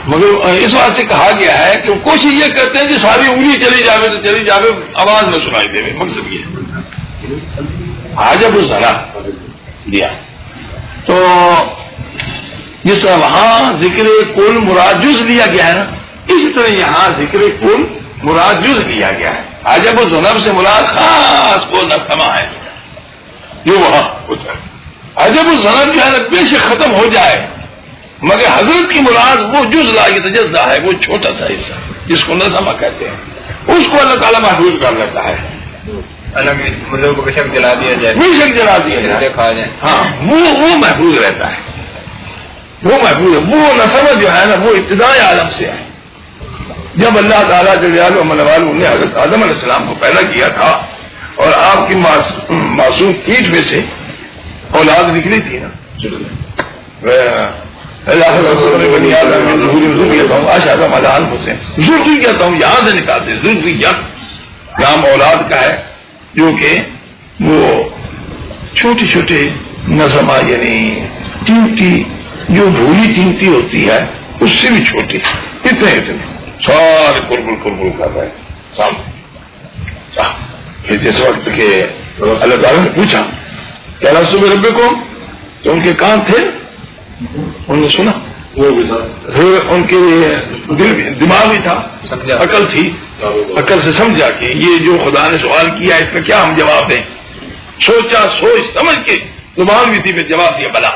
مگر اس واسطے کہا گیا ہے کہ وہ کوشش یہ کرتے ہیں کہ ساری انگلی چلی جاوے تو چلی جاوے، آواز نہ سنائی دے، مقصد یہ عجب الذنب دیا۔ تو جس طرح وہاں ذکر کل مراد جز لیا گیا ہے نا، اسی طرح یہاں ذکر کل مراد جز لیا گیا ہے، عجب الذنب سے مراد خاص کو نسما ہے جو وہاں ہوتا ہے، عجب الذنب جو ہے نا بے شک ختم ہو جائے، مگر حضرت کی مراد وہ جز لا تجزا ہے، وہ چھوٹا سا حصہ جس کو نسما کہتے ہیں، اس کو اللہ تعالیٰ محفوظ کر لیتا ہے، مردوں کو بے شک جلا دیا جائے، بے شک جلا دیا جائے، کھا جائے، ہاں وہ محفوظ رہتا ہے، وہ محفوظ ہے، وہ نسبت جو ہے نا وہ ابتدائی عالم سے ہے، جب اللہ تعالیٰ جلالہ والہ نے حضرت آدم علیہ السلام کو پیدا کیا تھا اور آپ کی معصوم پیٹھ میں سے اولاد نکلی تھی نا، ضروری کہتا ہوں یہاں سے نکالتے ضروریت نام اولاد کا ہے جو کہ وہ چھوٹی چھوٹی نظمہ یعنی قیمتی جو بھولی قیمتی ہوتی ہے اس سے بھی چھوٹی اتنے سارے قربل کر رہے سامنے. جس وقت کے اللہ تعالیٰ نے پوچھا کیا رسول ربے کو تو ان کے کان تھے انہوں نے سنا پھر ان کے دماغ بھی تھا عقل تھی عقل سے سمجھا کہ یہ جو خدا نے سوال کیا اس کا کیا ہم جواب دیں سوچا سوچ سمجھ کے زبان بھی تھی پھر جواب دیا بلا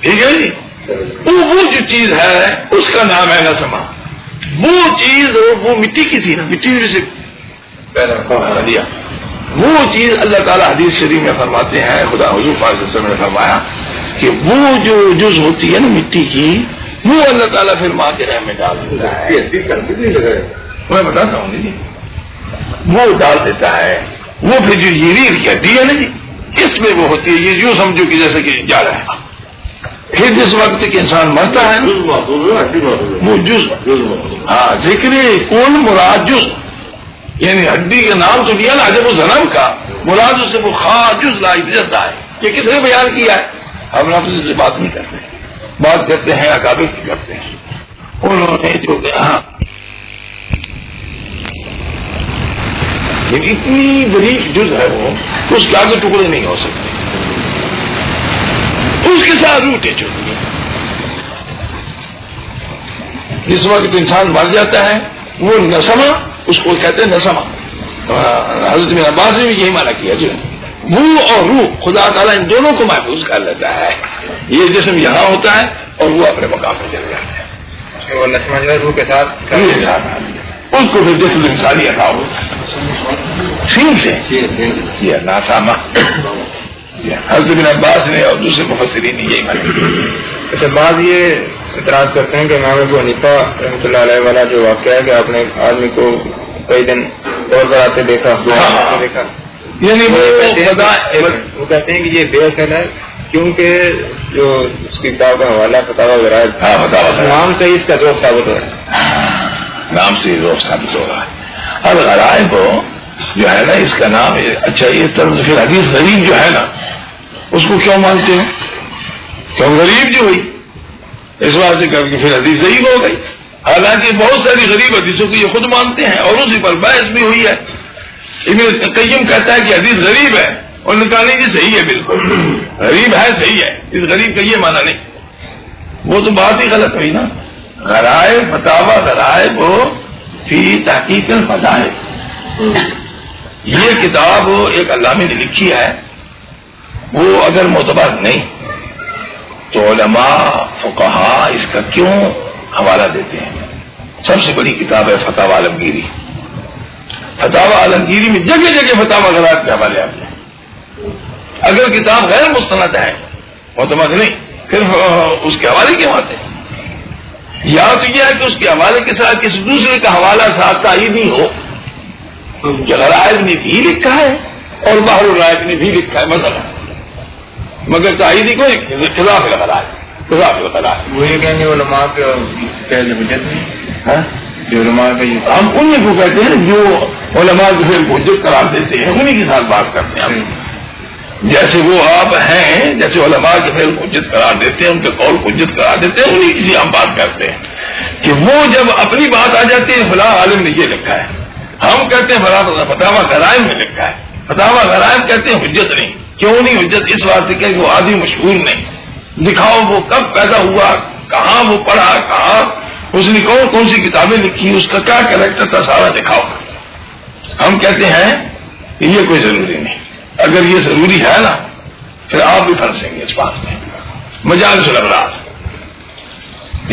ٹھیک ہے جی وہ جو چیز ہے اس کا نام ہے نسمہ وہ چیز وہ مٹی کی تھی نا مٹی میں سے پیدا دیا وہ چیز اللہ تعالیٰ حدیث شریف میں فرماتے ہیں خدا حضور پاک صلی اللہ علیہ وسلم نے فرمایا کہ وہ جو جز ہوتی ہے نا مٹی کی وہ اللہ تعالیٰ پھر ماں کے رحم میں ڈال دیتا ہے میں بتاتا ہوں جی وہ ڈال دیتا ہے وہ پھر جو یہ ریڑھ کی ہڈی ہے نا جی اس میں وہ ہوتی ہے یہ جو سمجھو کہ جیسے کہ جا رہا ہے پھر جس وقت کہ انسان مرتا ہے وہ جز ہاں ذکر کون مراد جز یعنی ہڈی کا نام تو لیا نا جب وہ جنم کا مراد اس سے وہ خاص جز لا عزت ہے یہ کس نے بیان کیا ہے ہم نفس سے بات نہیں کرتے بات کرتے ہیں اکابر کی کرتے ہیں انہوں نے جو اتنی بڑی جز ہے وہ اس کے آگے ٹکڑے نہیں ہو سکتے اس کے ساتھ روٹیں چلتی ہیں جس وقت انسان مر جاتا ہے وہ نسمہ اس کو کہتے ہیں نسمہ حضرت بن عباس نے بھی یہی معنی کیا جو وہ اور روح خدا تعالیٰ ان دونوں کو محفوظ کر لیتا ہے یہ جسم یہاں ہوتا ہے اور وہ اپنے مقام پہ چل جاتا ہے وہ نسمہ جو ہے روح کے ساتھ اس کو پھر جسم انسانی عطا ہوتا ہے سین سے یہ ناسامہ حضرت بن عباس نے اور دوسرے مفسرین نے یہی معنی. اچھا بعض یہ اعتراض کرتے ہیں کہ امام ابو حنیفہ رحمۃ اللہ علیہ والا جو واقعہ ہے کہ آپ نے آدمی کو کئی دن اور بڑھاتے دیکھا یعنی وہ کہتے ہیں کہ یہ بے اصل ہے کیونکہ جو اس کی کتاب کا حوالہ فتاوی غرائب نام سے اس کا ذوق ثابت ہو رہا ہے نام سے ذوق ثابت ہو رہا ہے اب غرائب جو ہے نا اس کا نام اچھا یہ طرف پھر حدیث غریب جو ہے نا اس کو کیوں مانتے ہو کیوں غریب جو ہوئی اس بات سے کر کے پھر حدیث ضعیف ہو گئی حالانکہ بہت ساری غریب حدیثوں کو یہ خود مانتے ہیں اور اسی پر بحث بھی ہوئی ہے ابن قیم کہتا ہے کہ حدیث غریب ہے اور نکالیں گے صحیح ہے بالکل غریب ہے صحیح ہے اس غریب کا یہ معنی نہیں وہ تو بات ہی غلط ہوئی نا غرائب فتاوی غرائب فی تحقیق الفضائل یہ کتاب ایک علامہ نے لکھی ہے وہ اگر معتبر نہیں تو علماء فقہا اس کا کیوں حوالہ دیتے ہیں سب سے بڑی کتاب ہے فتاوی عالمگیری فتاوی عالمگیری میں جگہ جگہ فتاوی غرائب کے حوالے آتے ہیں اگر کتاب غیر مستند ہے معتبر نہیں پھر اس کے حوالے کیوں آتے ہیں یا تو یہ ہے کہ اس کے حوالے کے ساتھ کسی دوسرے کا حوالہ ساتھ تائید نہیں ہو غرائب نے بھی لکھا ہے اور بحر الرائب نے بھی لکھا ہے مثلا مگر تائیدی کوئی خلاف الغرائب وہ یہ کہیں گے علماء کا حجت نہیں علماء کا ہم انہیں کو کہتے ہیں جو علماء کو پھر حجت قرار دیتے ہیں انہیں کے ساتھ بات کرتے ہیں جیسے وہ آپ ہیں جیسے علماء کے پھر حجت قرار دیتے ہیں ان کے قول کو حجت قرار دیتے ہیں انہیں کی ہم بات کرتے ہیں کہ وہ جب اپنی بات آ جاتی ہے فلاں عالم نے یہ لکھا ہے ہم کہتے ہیں فتاوی غرائب میں لکھا ہے فتاوی غرائب کہتے ہیں حجت نہیں کیوں نہیں حجت اس بات سے کہ وہ آدمی مشہور نہیں دکھاؤ وہ کب پیدا ہوا کہاں وہ پڑھا کہاں اس نے کون سی کتابیں لکھی اس کا کیا کریکٹر تھا سارا دکھاؤ ہم کہتے ہیں کہ یہ کوئی ضروری نہیں اگر یہ ضروری ہے نا پھر آپ بھی پھنسیں گے اس بات میں مجالس الابرار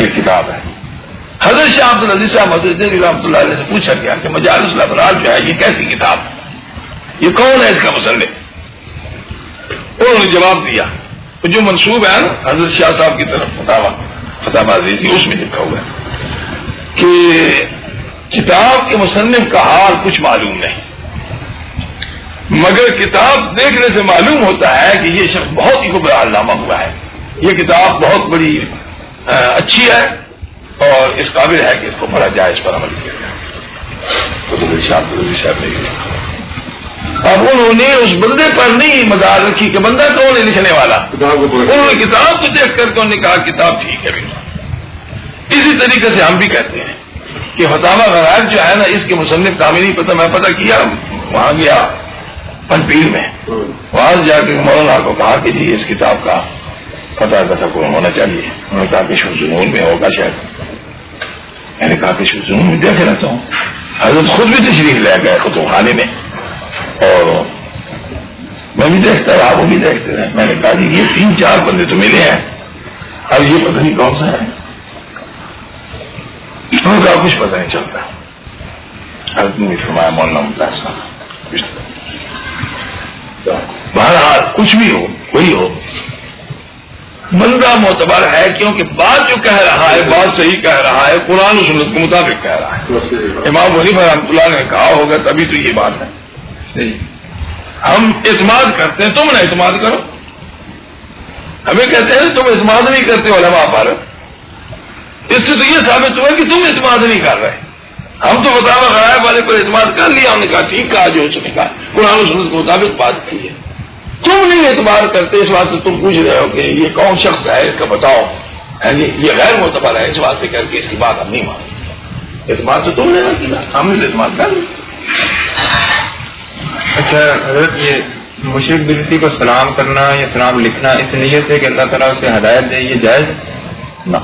یہ کتاب ہے حضرت شاہ عبد العزیز صاحب رحمۃ اللہ علیہ سے پوچھا گیا کہ مجالس الابرار جو ہے یہ کیسی کتاب یہ کون ہے اس کا مصنف انہوں نے جواب دیا جو منسوب ہے نا حضرت شاہ صاحب کی طرف فتاوی عزیزی اس میں لکھا ہوا ہے کہ کتاب کے مصنف کا حال کچھ معلوم نہیں مگر کتاب دیکھنے سے معلوم ہوتا ہے کہ یہ شخص بہت ہی بڑا علامہ ہوا ہے یہ کتاب بہت بڑی اچھی ہے اور اس قابل ہے کہ اس کو پڑھا جائے، اس پر عمل کیا جائے۔ اب انہوں نے اس بندے پر نہیں مدار رکھی کہ بندہ کون ہے لکھنے والا، انہوں نے کتاب کو دیکھ کر کے انہوں نے کہا کتاب ٹھیک ہے۔ اسی طریقے سے ہم بھی کہتے ہیں کہ فتاوی غرائب جو ہے نا، اس کے مصنف کا ہمیں نہیں پتہ، میں پتہ کیا وہاں گیا پنپیر میں، وہاں جا کے مولانا کو کہا کہ جی اس کتاب کا پتہ تصور ہونا چاہیے۔ انہوں نے کہا کہ شمس النور میں ہوگا شاید۔ میں نے کہا کہ شمس النور میں دیکھ لیتا ہوں۔ حضرت خود بھی تشریف لے گئے کتب خانے میں اور میں بھی دیکھتا رہا، وہ بھی دیکھتے رہے۔ میں نے کہا جی یہ 3-4 بندے تو ملے ہیں، اب یہ پتہ نہیں کون سا ہے۔ انہوں نے کہا کچھ پتہ نہیں چلتا۔ حضرت نے فرمایا مولانا ممتاز صاحب، بہرحال کچھ بھی ہو کوئی ہو، بندہ معتبر ہے کیونکہ بات جو کہہ رہا ہے بات صحیح کہہ رہا ہے، قرآن و سنت کے مطابق کہہ رہا ہے۔ امام حنیفہ رحمۃ اللہ نے کہا ہوگا تبھی تو یہ بات ہے صحیح۔ ہم اعتماد کرتے ہیں، تم نہ اعتماد کرو۔ ہمیں کہتے ہیں تم اعتماد نہیں کرتے علماء پر، اس سے تو یہ ثابت ہوا کہ تم اعتماد نہیں کر رہے۔ ہم تو فتاوی غرائب والے پر اعتماد کر لیا، ہم نے کہا ٹھیک کہا جو اس نے کہا، قرآن و سنت کے مطابق بات کی ہے۔ تم نہیں اعتبار کرتے، اس واسطے تم پوچھ رہے ہو کہ یہ کون شخص ہے، اس کا بتاؤ، یہ غیر معتبر ہے، اس واسطے کر کے اس کی بات ہم نہیں مانتے۔ اعتماد تو تم نے نہ کیا، ہم نے اعتماد کر لیا۔ اچھا حضرت، یہ مشرک بنتی کو سلام کرنا یا سلام لکھنا اس نیت سے کہ اللہ تعالیٰ اسے ہدایت دے، یہ جائز نہ،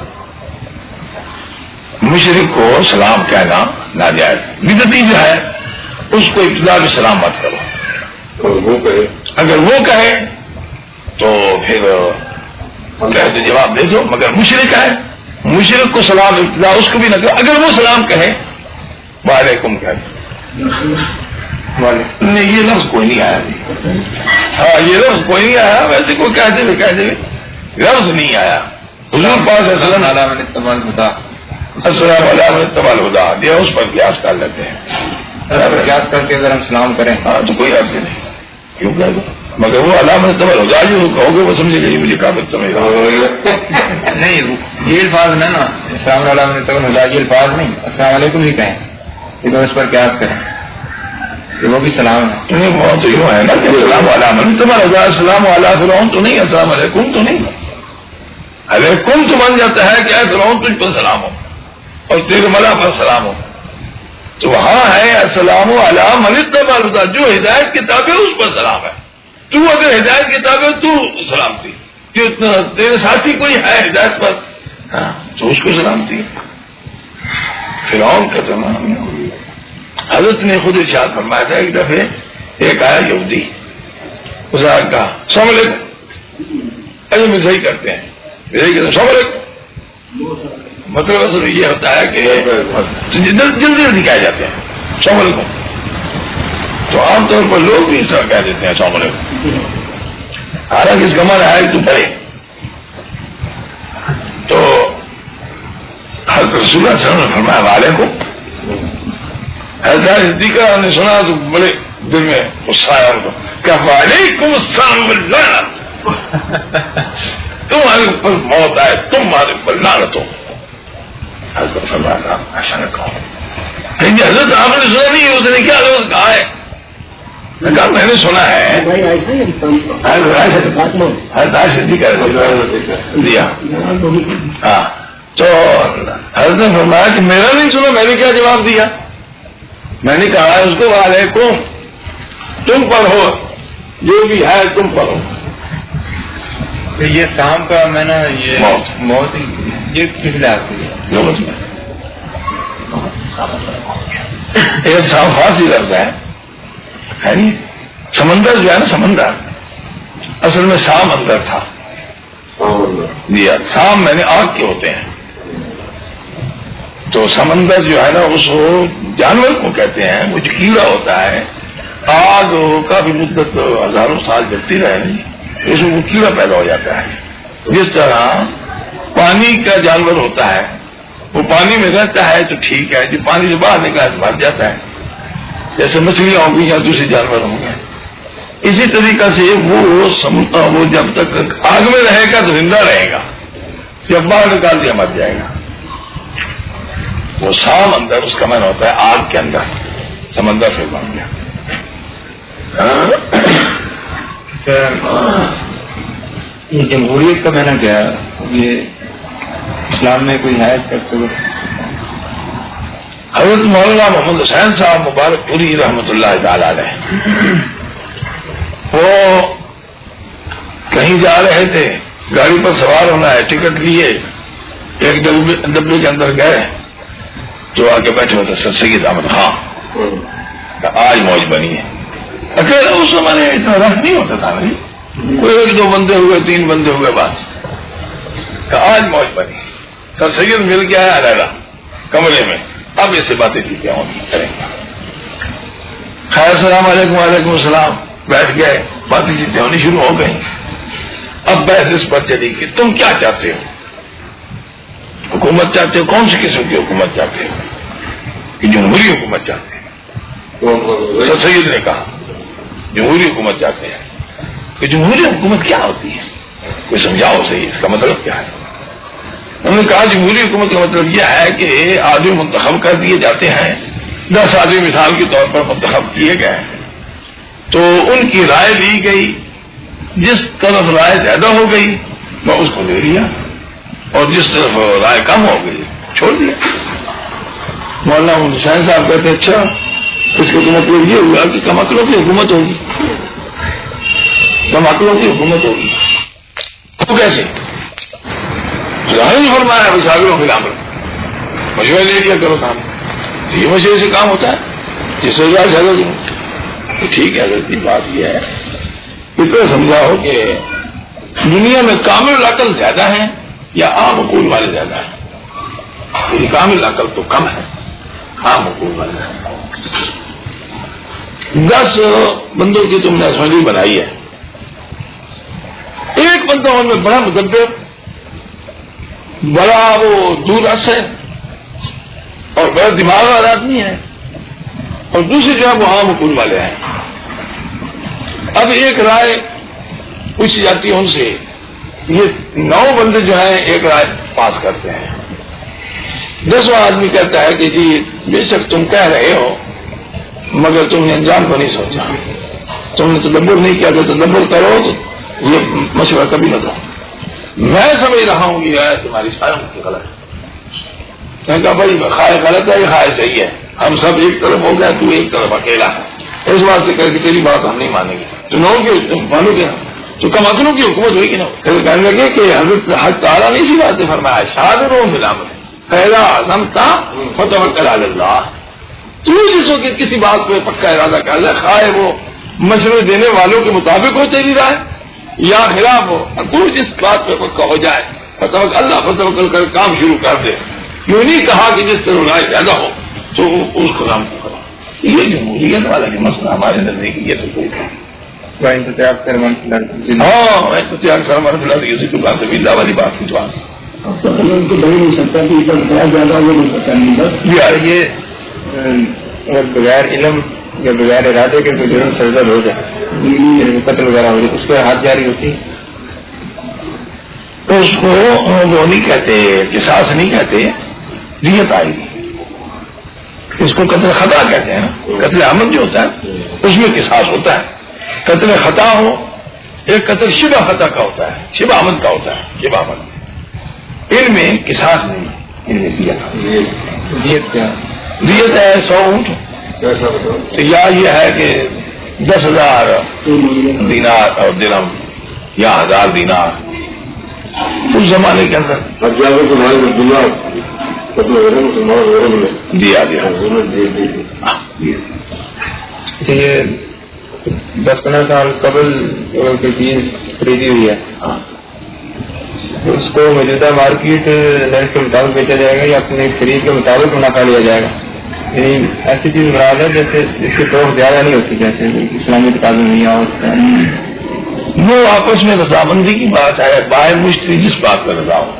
مشرک کو سلام کہنا ناجائز۔ بدعتی جو ہے اس کو ابتدا میں سلام مت کرو، اور وہ کہے اگر وہ کہے تو پھر کہے تو جواب دے دو، مگر مشرک ہے، مشرک کو سلام ابتدا اس کو بھی نہ کرو۔ اگر وہ سلام کہے وعلیکم کہہ دو۔ نہیں یہ لفظ کوئی نہیں آیا، ہاں یہ لفظ کوئی نہیں آیا، ویسے کوئی کہہ دے لفظ نہیں آیا۔ حضور پاک صلی اللہ علیہ وسلم السلام علیکم اتباع الہدیٰ دیا، اس پر قیاس کر لیتے ہیں، قیاس کر کے اگر ہم سلام کریں ہاں تو کوئی حرج نہیں، کیوں کہہ دو، مگر وہ علامت اتباع الہدیٰ جو کہو گے وہ سمجھے گا یہ مجھے قابل سمجھ رہا نہیں، یہ الفاظ نہیں نا، السلام علیکم یہ الفاظ نہیں، السلام علیکم ہی کہیں، تو اس پر قیاس کریں کہ وہ بھی سلام ہے۔ نہیں، وہ تو یوں ہے نا کہ السلام علیکم اتباع الہدیٰ، السلام علی فرعون تو نہیں، السلام علیکم تو نہیں، علیکم تو بن جاتا ہے کہ اے فرعون تجھ پر سلام ہو اور تیرے ملا پر سلام ہو، تو وہاں ہے السلام علی من اتبع الہدیٰ، جو ہدایت کی تابع اس پر سلام ہے۔ تو اگر ہدایت کی تابع تو سلامتی، تیرے ساتھی کوئی ہے ہدایت پر تو اس کو سلامتی۔ فرعون کا زمانہ حضرت نے خود ارشاد فرمایا تھا، ایک دفعہ ایک آیا یہودی، اس نے کہا السلام علیکم، ایسے میں صحیح کرتے ہیں السلام علیکم، مطلب اصل یہ ہوتا ہے کہ جلدی جلدی کہہ جاتے ہیں السلام علیکم، تو عام طور پر لوگ بھی اس طرح کہہ دیتے ہیں السلام علیکم، حالانکہ اس کا معنی ہے تو پڑھے۔ تو حضرت رسول اللہ صلی اللہ علیہ وسلم نے فرمایا وعلیکم، حضرت صدیقہ نے سنا تو بڑے دل میں غصہ آیا ان کو، کیا وعلیکم السلام واللعنت، تمہارے اوپر موت آئے، تمہارے اوپر لعنت ہو۔ حضرت فرمایا ایسا نہ کہو، حضرت آپ نے سنا نہیں، اس نے کیا لفظ کہا ہے؟ میں کہا میں نے سنا ہے، حضرت صدیقہ دیا، ہاں تو حضرت نے فرمایا کہ میرا نہیں سنا، میں نے کیا جواب دیا؟ میں نے کہا اس کو وعلیکم، تم پر ہو، جو بھی ہے تم پر ہو۔ یہ شام کا میں نے یہ موت یہ کس لحاظ سے ایک سام خاصی لفظ ہے، یعنی سمندر جو ہے نا، سمندر اصل میں سام اندر تھا، سام میں نے آگ کے ہوتے ہیں، تو سمندر جو ہے نا اس جانور کو کہتے ہیں، وہ جو کیڑا ہوتا ہے، آگ کافی مدت ہزاروں سال جلتی رہے، اس میں وہ کیڑا پیدا ہو جاتا ہے۔ جس طرح پانی کا جانور ہوتا ہے، وہ پانی میں رہتا ہے تو ٹھیک ہے، جب پانی سے باہر نکلا تو مر جاتا ہے، جیسے مچھلیاں ہوں گی یا دوسرے جانور ہوں گے، اسی طریقہ سے وہ جب تک آگ میں رہے گا تو زندہ رہے گا، جب باہر نکال دیا مر جائے گا۔ وہ سام اندر اس کا معنی ہوتا ہے آگ کے اندر، سمندر سے بن گیا۔ یہ جمہوریت کا معنی کیا ہے؟ یہ اسلام میں کوئی ہے اس کا ثبوت؟ حضرت مولانا محمد حسین صاحب مبارک پوری رحمۃ اللہ تعالی علیہ، وہ کہیں جا رہے تھے، گاڑی پر سوار ہونا ہے، ٹکٹ لیے، ایک ڈبے کے اندر گئے تو آ کے بیٹھے ہوتے سر سید احمد خان، آج موج بنی ہے۔ اکیلا اس زمانے اتنا رش نہیں ہوتا تھا، نہیں کوئی ایک دو بندے ہوئے، تین بندے ہوئے، بس آج موج بنی۔ سر سید مل کے آیا علیحدہ کمرے میں، اب ایسے باتیں چیتیں کریں گے، خیر السلام علیکم، وعلیکم السلام، بیٹھ گئے، باتیں چیتیں ہونی شروع ہو گئی۔ اب بحث اس پر چلی کہ تم کیا چاہتے ہو، حکومت چاہتے ہو، کون سی قسم کی حکومت چاہتے ہو، کہ جمہوری حکومت چاہتے ہیں؟ سر سید نے کہا جمہوری حکومت چاہتے ہیں۔ کہ جمہوری حکومت کیا ہوتی ہے، کوئی سمجھاؤ صحیح، اس کا مطلب کیا ہے؟ انہوں نے کہا جمہوری حکومت کا مطلب یہ ہے کہ آدمی منتخب کر دیے جاتے ہیں، 10 آدمی مثال کے طور پر منتخب کیے گئے، تو ان کی رائے لی گئی، جس طرف رائے زیادہ ہو گئی میں اس کو لے لیا، اور جس طرف رائے کم ہو گئی چھوڑ دیا۔ مولانا حسین صاحب کہتے اچھا، اس کا مطلب یہ ہوا کہ کم عقلوں کی حکومت ہوگی، کم عقلوں کی حکومت ہوگی، تو کیسے؟ ظاہر فرمایا مساغروں کے نام پر مشورہ لے لیا کرو کام، یہ مشورے سے کام ہوتا ہے، جس سے زیادہ تو ٹھیک ہے۔ حضرت بات یہ ہے اتنا سمجھاؤ کہ دنیا میں کامل عقل زیادہ ہے یا عام عقول والے زیادہ ہیں؟ یہ کامل عقل تو کم ہے، عام عقول والے زیادہ ہیں۔ 10 بندوں کی تم نے اسمبلی بنائی ہے، ایک بندہ ان میں بڑا مدبر، بڑا وہ دور رس ہے اور بڑا دماغ والا آدمی ہے، اور دوسرے جو ہے وہ عام عقول والے ہیں۔ اب ایک رائے پوچھی جاتی ہے ان سے، یہ 9 بندے جو ہیں ایک رائے پاس کرتے ہیں، 10واں آدمی کہتا ہے کہ جی بے شک تم کہہ رہے ہو مگر تم نے انجام کو نہیں سوچا، تم نے تدبر نہیں کیا، تو تدبر کرو تو یہ مشورہ کبھی نہ دو۔ میں سمجھ رہا ہوں یہ ہے تمہاری سائن غلط ہے۔ میں کہا بھائی خواہ غلط ہے یا خواہ صحیح ہے، ہم سب ایک طرف ہو گئے، تو ایک طرف اکیلا ہے، اس واسطے کہہ کہ تیری بات ہم نہیں مانیں گے، تو نو کی مانو گے تو کم عقلوں کی حکومت ہوئی کہ نہ؟ پھر کہنے لگے کہ حضرت حق تعالیٰ نے اسی بات سے فرمایا شاذروں ملامت پہلا عزمتا فتوکل علی اللہ، تو جس وقت کسی بات پہ پکا ارادہ کر لے، خواہ وہ مشورے دینے والوں کے مطابق ہو تیری رائے یا خلاف ہو، تو جس بات پہ پکا ہو جائے فتوکل اللہ، فتوکل کر کام شروع کر دے۔ یوں نہیں کہا کہ جس طرح رائے زیادہ ہو تو اس کو کام کرو۔ یہ جمہوریت والا جو مسئلہ ہمارے نزدیک یہ تو کوئی نہیں۔ ہاں احتیاط سرمن اللہ والی بات کی تو ان کو بڑھ نہیں سکتا کہ اس پر بہت زیادہ وہ نہیں پتا نہیں بس یہ اگر بغیر علم یا بغیر ارادے کے کوئی جرم سرزد ہو جائے، قتل وغیرہ ہو جائے، اس پہ ہاتھ جاری ہوتی ہے؟ تو اس کو وہ نہیں کہتے، قصاص نہیں کہتے، دیت آئے گی، اس کو قتل خطا کہتے ہیں۔ قتل عمد جو ہوتا ہے اس میں قصاص ہوتا ہے، قتل خطا ہو، ایک قتل شبہ خطا کا ہوتا ہے، شبہ عمد کا ہوتا ہے، شبہ عمد، ان میں قصاص نہیں، ان میں دیت کیا؟ دیت ہے 100 اونٹ، یا یہ ہے کہ 10,000 دینار اور درہم یا 1000 دینار اس زمانے کے اندر دیا گیا۔ یہ 10-15 سال قبل کوئی چیز خریدی ہوئی ہے، اس کو موجودہ مارکیٹ ریٹ کے مطابق بیچا جائے گا یا اپنے خرید کے مطابق منافع لیا جائے گا؟ یعنی ایسی چیز مراد ہے جیسے اس کی فروخت زیادہ نہیں ہوتی، جیسے اسلامی تقاضے نہیں اور وہ آپس میں رضامندی کی بات ہے، بائیں مشتری جس بات پر رضا ہو،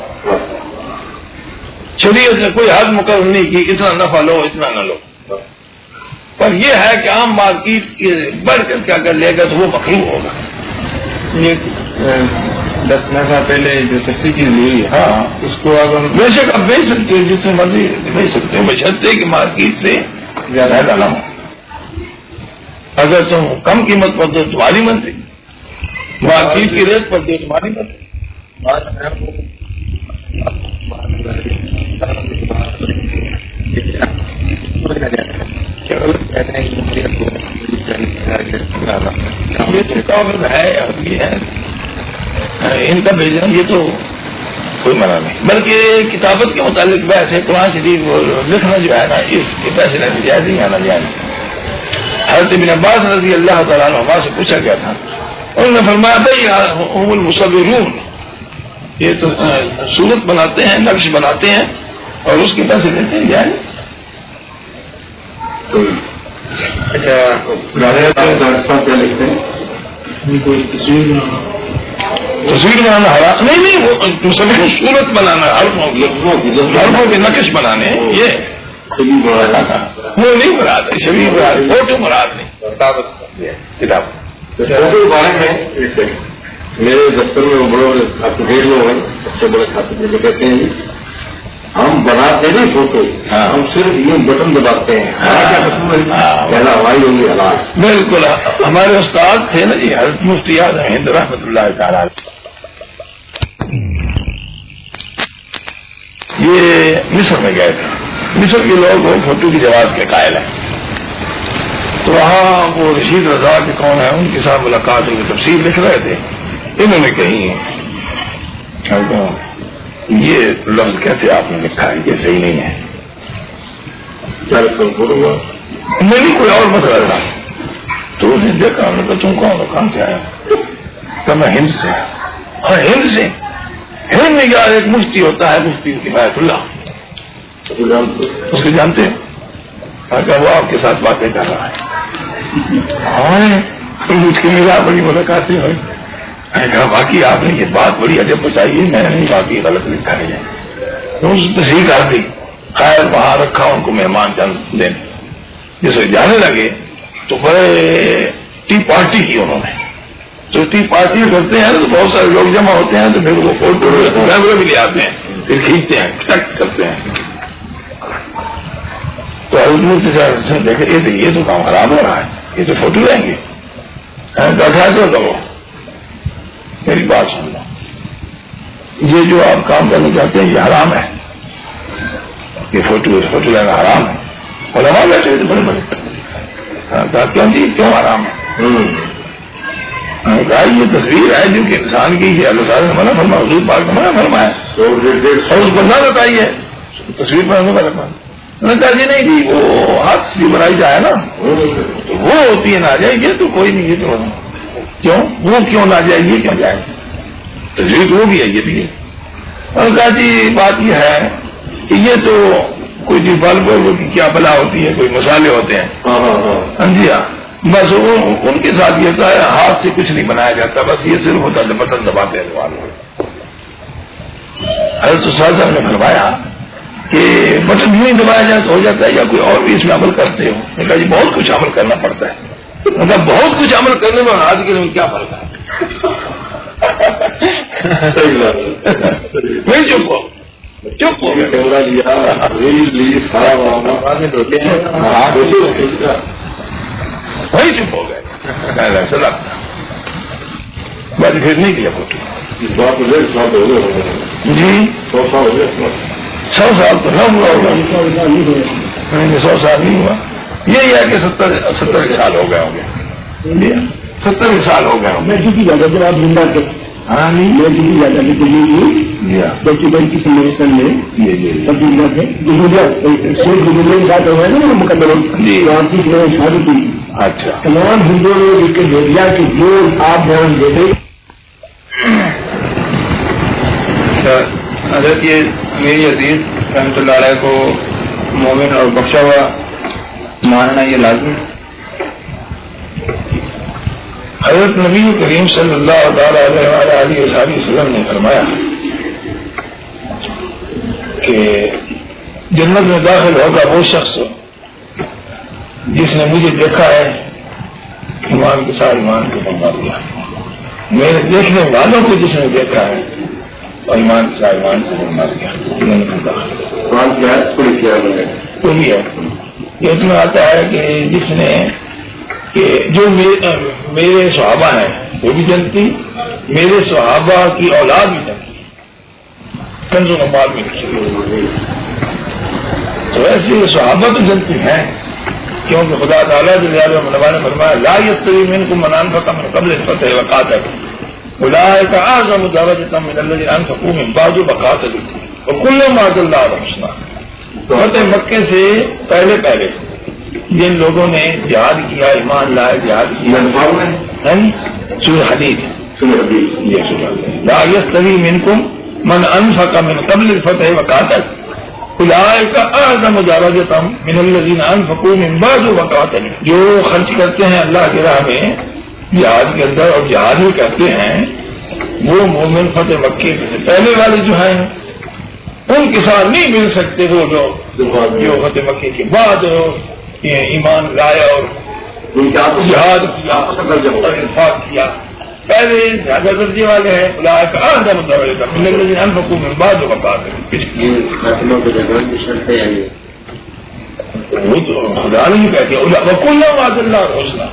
شریعت نے کوئی حد مقرر نہیں کی اتنا نفع لو اتنا نہ لو، پر یہ ہے کہ عام مارکیٹ کے بڑھ کر کے اگر لے گا تو وہ مخلوق ہوگا. یہ 10 سال پہلے جو سستی چیز لی ہے ہاں اس کو اب ہم بے شک اب بیچ سکتے ہیں جتنے مرضی بیچ سکتے ہیں بشرطے کہ مارکیٹ سے زیادہ نہ ہو. اگر تم کم قیمت پر دو تمہاری مرضی, مارکیٹ کی ریٹ پر دو تمہاری مرضی. یہ تو کاغذ ہے اب یہ ہے ان کا بھیجنا, یہ تو کوئی منع نہیں, بلکہ کتابت کے متعلق بحث ہے. قرآن شریف لکھنا جو ہے نا اس کے پیسے لینے جائز نہیں آنا جائز. حضرت ابن عباس رضی اللہ تعالیٰ عنہ سے پوچھا گیا تھا, انہوں نے فرمایا بھائی هم المصورون, یہ تو صورت بناتے ہیں, نقش بناتے ہیں اور اس کے پیسے لیتے ہیں جائز. اچھا کیا لکھتے ہیں تصویر بنانا حرام نہیں, وہ صورت بنانا حرفوں کے نقش بنانے یہ وہ نہیں مراد ہے, شبیہ مراد, فوٹو مراد نہیں, کتاب. میرے دفتر میں بڑے ڈھیر لوگ ہیں, سب سے بڑے خاطر میں کہتے ہیں ہم بناتے نہیں فوٹو, ہم صرف یہ بٹن دباتے ہیں. پہلا ہوائی ہوگی حالات. بالکل ہمارے استاد تھے نا جی حضرت مفتی اعظم ہند رحمۃ اللہ تعالی, یہ مصر میں گئے تھے. مصر کے لوگ فوٹو کی جواز کے قائل ہیں, تو وہاں وہ رشید رضا کے کون ہے ان کے ساتھ ملاقات ان کی تفصیل لکھ رہے تھے. انہوں نے کہی یہ لفظ کیسے آپ نے لکھا ہے, یہ صحیح نہیں ہے. نہیں کوئی اور مسئلہ تھا. تو اس نے دیکھا, انہوں نے کہا تم کون ہو, کہاں سے آیا؟ کہ میں ہند سے. ہاں ہند سے؟ ہند میں یار ایک مفتی ہوتا ہے, مفتی کفایت اللہ, اس کو جانتے ہیں؟ کہ وہ آپ کے ساتھ باتیں کر رہا ہے. ہاں مجھ کے میرا بڑی ملاقاتیں ہوئی. کہا باقی آپ نے یہ بات بڑی عجب بتائی ہے, میں نے نہیں باقی غلط لکھا ہے. تو اس نے تصحیح کر دی. خیر وہاں رکھا ان کو مہمان چند دن. جیسے جانے لگے تو بڑے ٹی پارٹی کی انہوں نے. تو ٹی پارٹی کرتے ہیں تو بہت سارے لوگ جمع ہوتے ہیں, تو پھر وہ فوٹو کیمرے بھی لے آتے ہیں, پھر کھینچتے ہیں, ٹک کرتے ہیں. تو دیکھے یہ تو کام خراب ہو رہا ہے, یہ تو فوٹو لیں گے. میری بات سن لو, یہ جو آپ کام کرنا چاہتے ہیں یہ حرام ہے, یہ فوٹو لینا حرام ہے. علماء بیٹھے تو بڑے بڑے کیوں جی کیوں حرام ہے؟ کہا یہ تصویر ہے جو کہ انسان کی ہے, اللہ تعالیٰ نے منع فرمایا, حضور پاک نے منع فرمایا, اور اس کو نہ بتائیے تصویر پر کہا جی نہیں جی وہ ہاتھ سے بنائی جائے نا وہ ہوتی ہے ناجائز, یہ تو کوئی نہیں, یہ تو کیوں وہ کیوں نہ جائے, یہ کیوں جائے, تصویر وہ بھی ہے یہ بھی ہے. اور کہا جی بات یہ ہے کہ یہ تو کوئی جی بلب کی کیا بلا ہوتی ہے, کوئی مسالے ہوتے ہیں. ہاں جی ہاں, بس ان کے ساتھ یہ ہوتا ہے ہاتھ سے کچھ نہیں بنایا جاتا, بس یہ صرف ہوتا ہے بٹن دباتے ہیں والے. حضرت استاد صاحب نے فرمایا کہ بٹن یوں ہی دبایا جائے تو ہو جاتا ہے یا کوئی اور بھی اس میں عمل کرتے ہو؟ میں کہا جی بہت کچھ عمل کرنا پڑتا ہے. مطلب بہت کچھ عمل کرنے میں اور آج کے دن کیا فرق ہے؟ وہی چپ ہو گیا, کیمرہ لیا ریل لی سارا وہی چپ ہو گئے. چلا بات پھر نہیں کیا فوٹو. اس بات کو 1.5 سال ہو گئے جی 100 سال ہو گئے. 100 سال تو نہ ہوا ہوگا, 100 سال نہیں ہوا. یہی ہے کہ 70 سال ہو گئے ہوں گے, 70 سال ہو گئے ہوں گے. آپ زندہ تھے. ہاں نہیں بچی بہن کی سمیشن میں سب زندہ تھے. بات ہوا ہے نا مقدمہ شادی کی. اچھا تمام ہندوؤں نے لکھ کے دے دیا کہ جو آپ دھیان دیتے. حضرت یہ میری عزیز رحمۃ اللہ علیہ کو مومن اور بخشا ہوا ماننا یہ لازم ہے. حضرت نبی کریم صلی اللہ علیہ وسلم نے فرمایا کہ جنت میں داخل ہوگا وہ شخص جس نے مجھے دیکھا ہے ایمان کے ساتھ ایمان کو مار دیا، میرے دیکھنے والوں کو جس نے دیکھا ہے اور ایمان کے ساتھ ایمان کو مار دیا. وہی ہے کہ اس میں آتا ہے کہ جس نے کہ جو میرے صحابہ ہیں وہ بھی جنتی، میرے صحابہ کی اولاد بھی جنتی، کنز و اموال بھی نہیں. تو ایسے صحابہ تو جنتی ہیں، کیونکہ خدا تعالیٰ نے فرمایا لا یستوی منکم من انفق من قبل الفتح وقاتل اولئک اعظم درجۃ من الذین انفقوا من بعد وقاتلوا وکلا وعد اللہ الحسنی. فتح مکے سے پہلے جن لوگوں نے جہاد کیا، ایمان لائے، جہاد کیا، سورہ حدید لا یستوی منکم من انفق من قبل الفتح وقاتل اولئک اعظم درجۃ من الذین انفقوا من بعد وقاتل. جو خرچ کرتے ہیں اللہ کی راہ میں جہاد کے اندر اور جہاد بھی کرتے ہیں، وہ مومن فتح مکے سے پہلے والے جو ہیں ان کے ساتھ نہیں مل سکتے وہ جو فتح مکے کے بعد ایمان لایا اور جہاد کیا اور انفاق کیا. پہلے زیادہ درجے والے ہیں اولئک اعظم درجۃ من الذین انفقوا من بعد وقاتل. وہ تو خدا نے کہتے وکلا وعد اللہ الحسنی.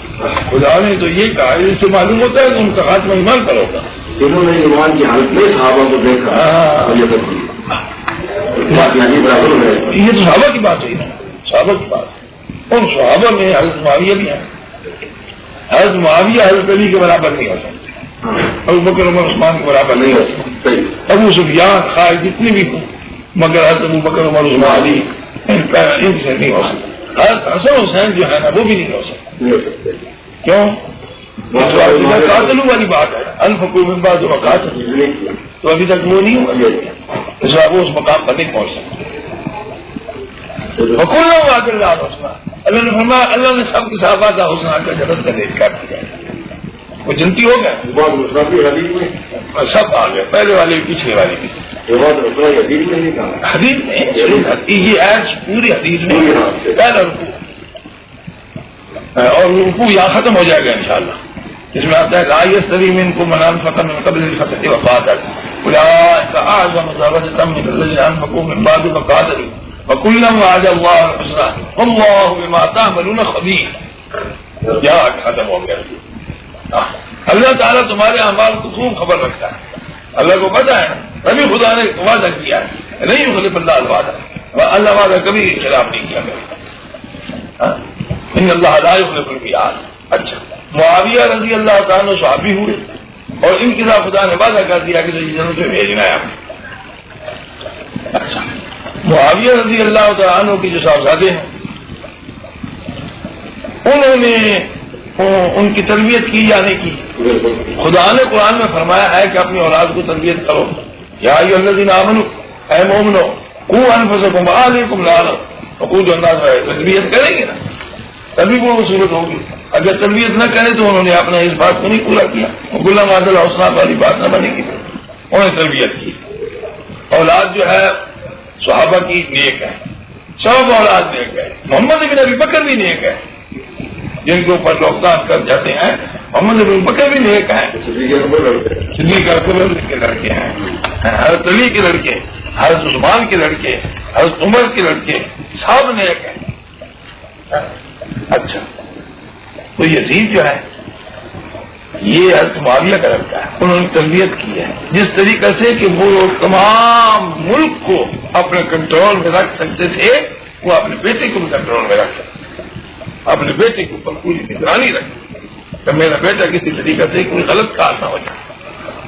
خدا نے تو یہ کہا، اس سے معلوم ہوتا ہے کہ ان کا خاتمہ ایمان پر ہوگا. انہوں نے ایمان کی حالت میں صحابہ کو دیکھا. یہ تو صحابہ کی بات ہے نا، صحابہ کی بات. ان صحابہ میں حضرت معاویہ بھی ہیں. حضرت معاویہ حضرت علی کے برابر نہیں ہو سکتے، ابو بکر عمر عثمان کے برابر نہیں ہو سکتے. ابو سفیان خالد جتنی بھی ہوں، مگر حضرت ابو بکر عمر عثمان علی ان سے نہیں ہو سکتے. حضرت حسن حسین جو ہے نا وہ بھی نہیں ہو سکتے. کیوں؟ قاتلوں والی بات ہے، انفقوا من بعد وقاتل، تو ابھی تک وہ نہیں ہوا، اس وقت وہ اس مقام پر نہیں پہنچ سکتے. وکلا وعد اللہ الحسنی. اللہ نے فرمایا اللہ نے سب کے صحابہ کا حسنہ کا جنت کا ریٹ کاٹ دیا. وہ جنتی ہو گئے، سب آ گئے، پہلے والے بھی پیچھے والے بھی. حدیث میں یہ ایج پوری حدیث میں پہلا رکوع اور رکوع یہاں ختم ہو جائے گا انشاءاللہ. اس میں آتا ہے لا یستوی منکم من انفق من قبل الفتح وقاتل اولئک اعظم درجۃ من الذین انفقوا من بعد وقاتلوا وکلا وعد اللہ الحسنی واللہ بما تعملون خبیر. یہاں ختم ہو گیا. اللہ تعالیٰ تمہارے اعمال کو خوب خبر رکھتا ہے. اللہ کو پتہ ہے، تبھی خدا نے وعدہ کیا ہے، نہیں یخلف اللہ الوعدہ. اللہ وعدہ کبھی خلاف نہیں کیا گیا. ان اللہ لا یخلف المیعاد. اچھا، معاویہ رضی اللہ تعالیٰ صحابی ہوئے اور ان کے ساتھ خدا نے وعدہ کر دیا کہ جنت میں بھیجنا ہے. اچھا، معاویہ رضی اللہ تعالیٰ عنہ کی جو صاحبزادے ہیں انہوں نے ان کی تربیت کی یا نہیں کی؟ خدا نے قرآن میں فرمایا ہے کہ اپنی اولاد کو تربیت کرو. یا ایھا الذین آمنوا، اے مومنو، قوا انفسکم واہلیکم نارا وقودھا الناس. تربیت کریں گے نا تبھی وہ صورت ہوگی. اگر تربیت نہ کریں تو انہوں نے اپنا اس بات کو نہیں پورا کیا. غلام وعد الحسنی والی بات نہ بنے گی. انہوں نے تربیت کی. اولاد جو ہے صحابہ کی نیک ہے، سب اولاد نیک ہے. محمد بن ابی بکر بھی نیک ہے، جن کے اوپر لوکدان کر جاتے ہیں. محمد بن بکر بھی نیک ہیں، صدیق اکبر کے لڑکے ہیں، حضرت علی کے لڑکے، حضرت عثمان کے لڑکے، حضرت عمر کے لڑکے، سب نیک ہیں. اچھا، تو یزید جو ہے یہ حضرت معاویہ کا لڑکا ہے. انہوں نے تربیت کی ہے جس طریقے سے کہ وہ تمام ملک کو اپنے کنٹرول میں رکھ سکتے تھے، وہ اپنے بیٹے کو بھی کنٹرول میں رکھ سکتے، اپنے بیٹے کے اوپر پوری نگرانی رکھی کہ میرا بیٹا کسی طریقے سے کوئی غلط کار نہ ہو جائے.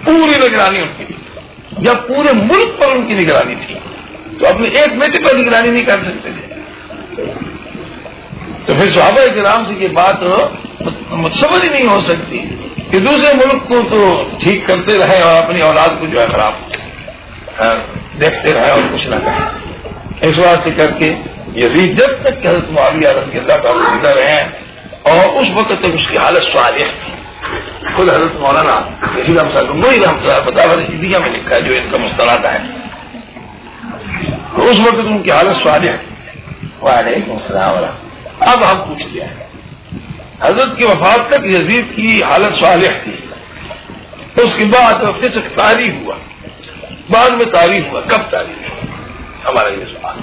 پوری نگرانی ان کی. جب پورے ملک پر ان کی نگرانی تھی تو اپنے ایک بیٹے پر نگرانی نہیں کر سکتے تھے. تو پھر صحابہ کرام سے یہ بات متصور ہی نہیں ہو سکتی کہ دوسرے ملک کو تو ٹھیک کرتے رہے اور اپنی اولاد کو جو ہے خراب دیکھتے رہے اور کچھ نہ کریں. اس واسطے کر کے یزید جب تک کہ حضرت معاویہ رضی اللہ تعالیٰ زندہ رہے ہیں اور اس وقت تک اس کی حالت صالح تھی. خود حضرت مولانا یزید رحمۃ اللہ فتاوی رشیدیہ میں لکھا ہے جو ان کا مستند ہے. تو اس وقت ان کی حالت صالح تھی. وعلیکم السلام ورحمۃ اللہ. اب ہم پوچھتے ہیں حضرت کی وفات تک یزید کی حالت صالح تھی، اس کے بعد فسق طاری ہوا، بعد میں طاری ہوا، کب طاری ہوا؟ ہمارا یہ سوال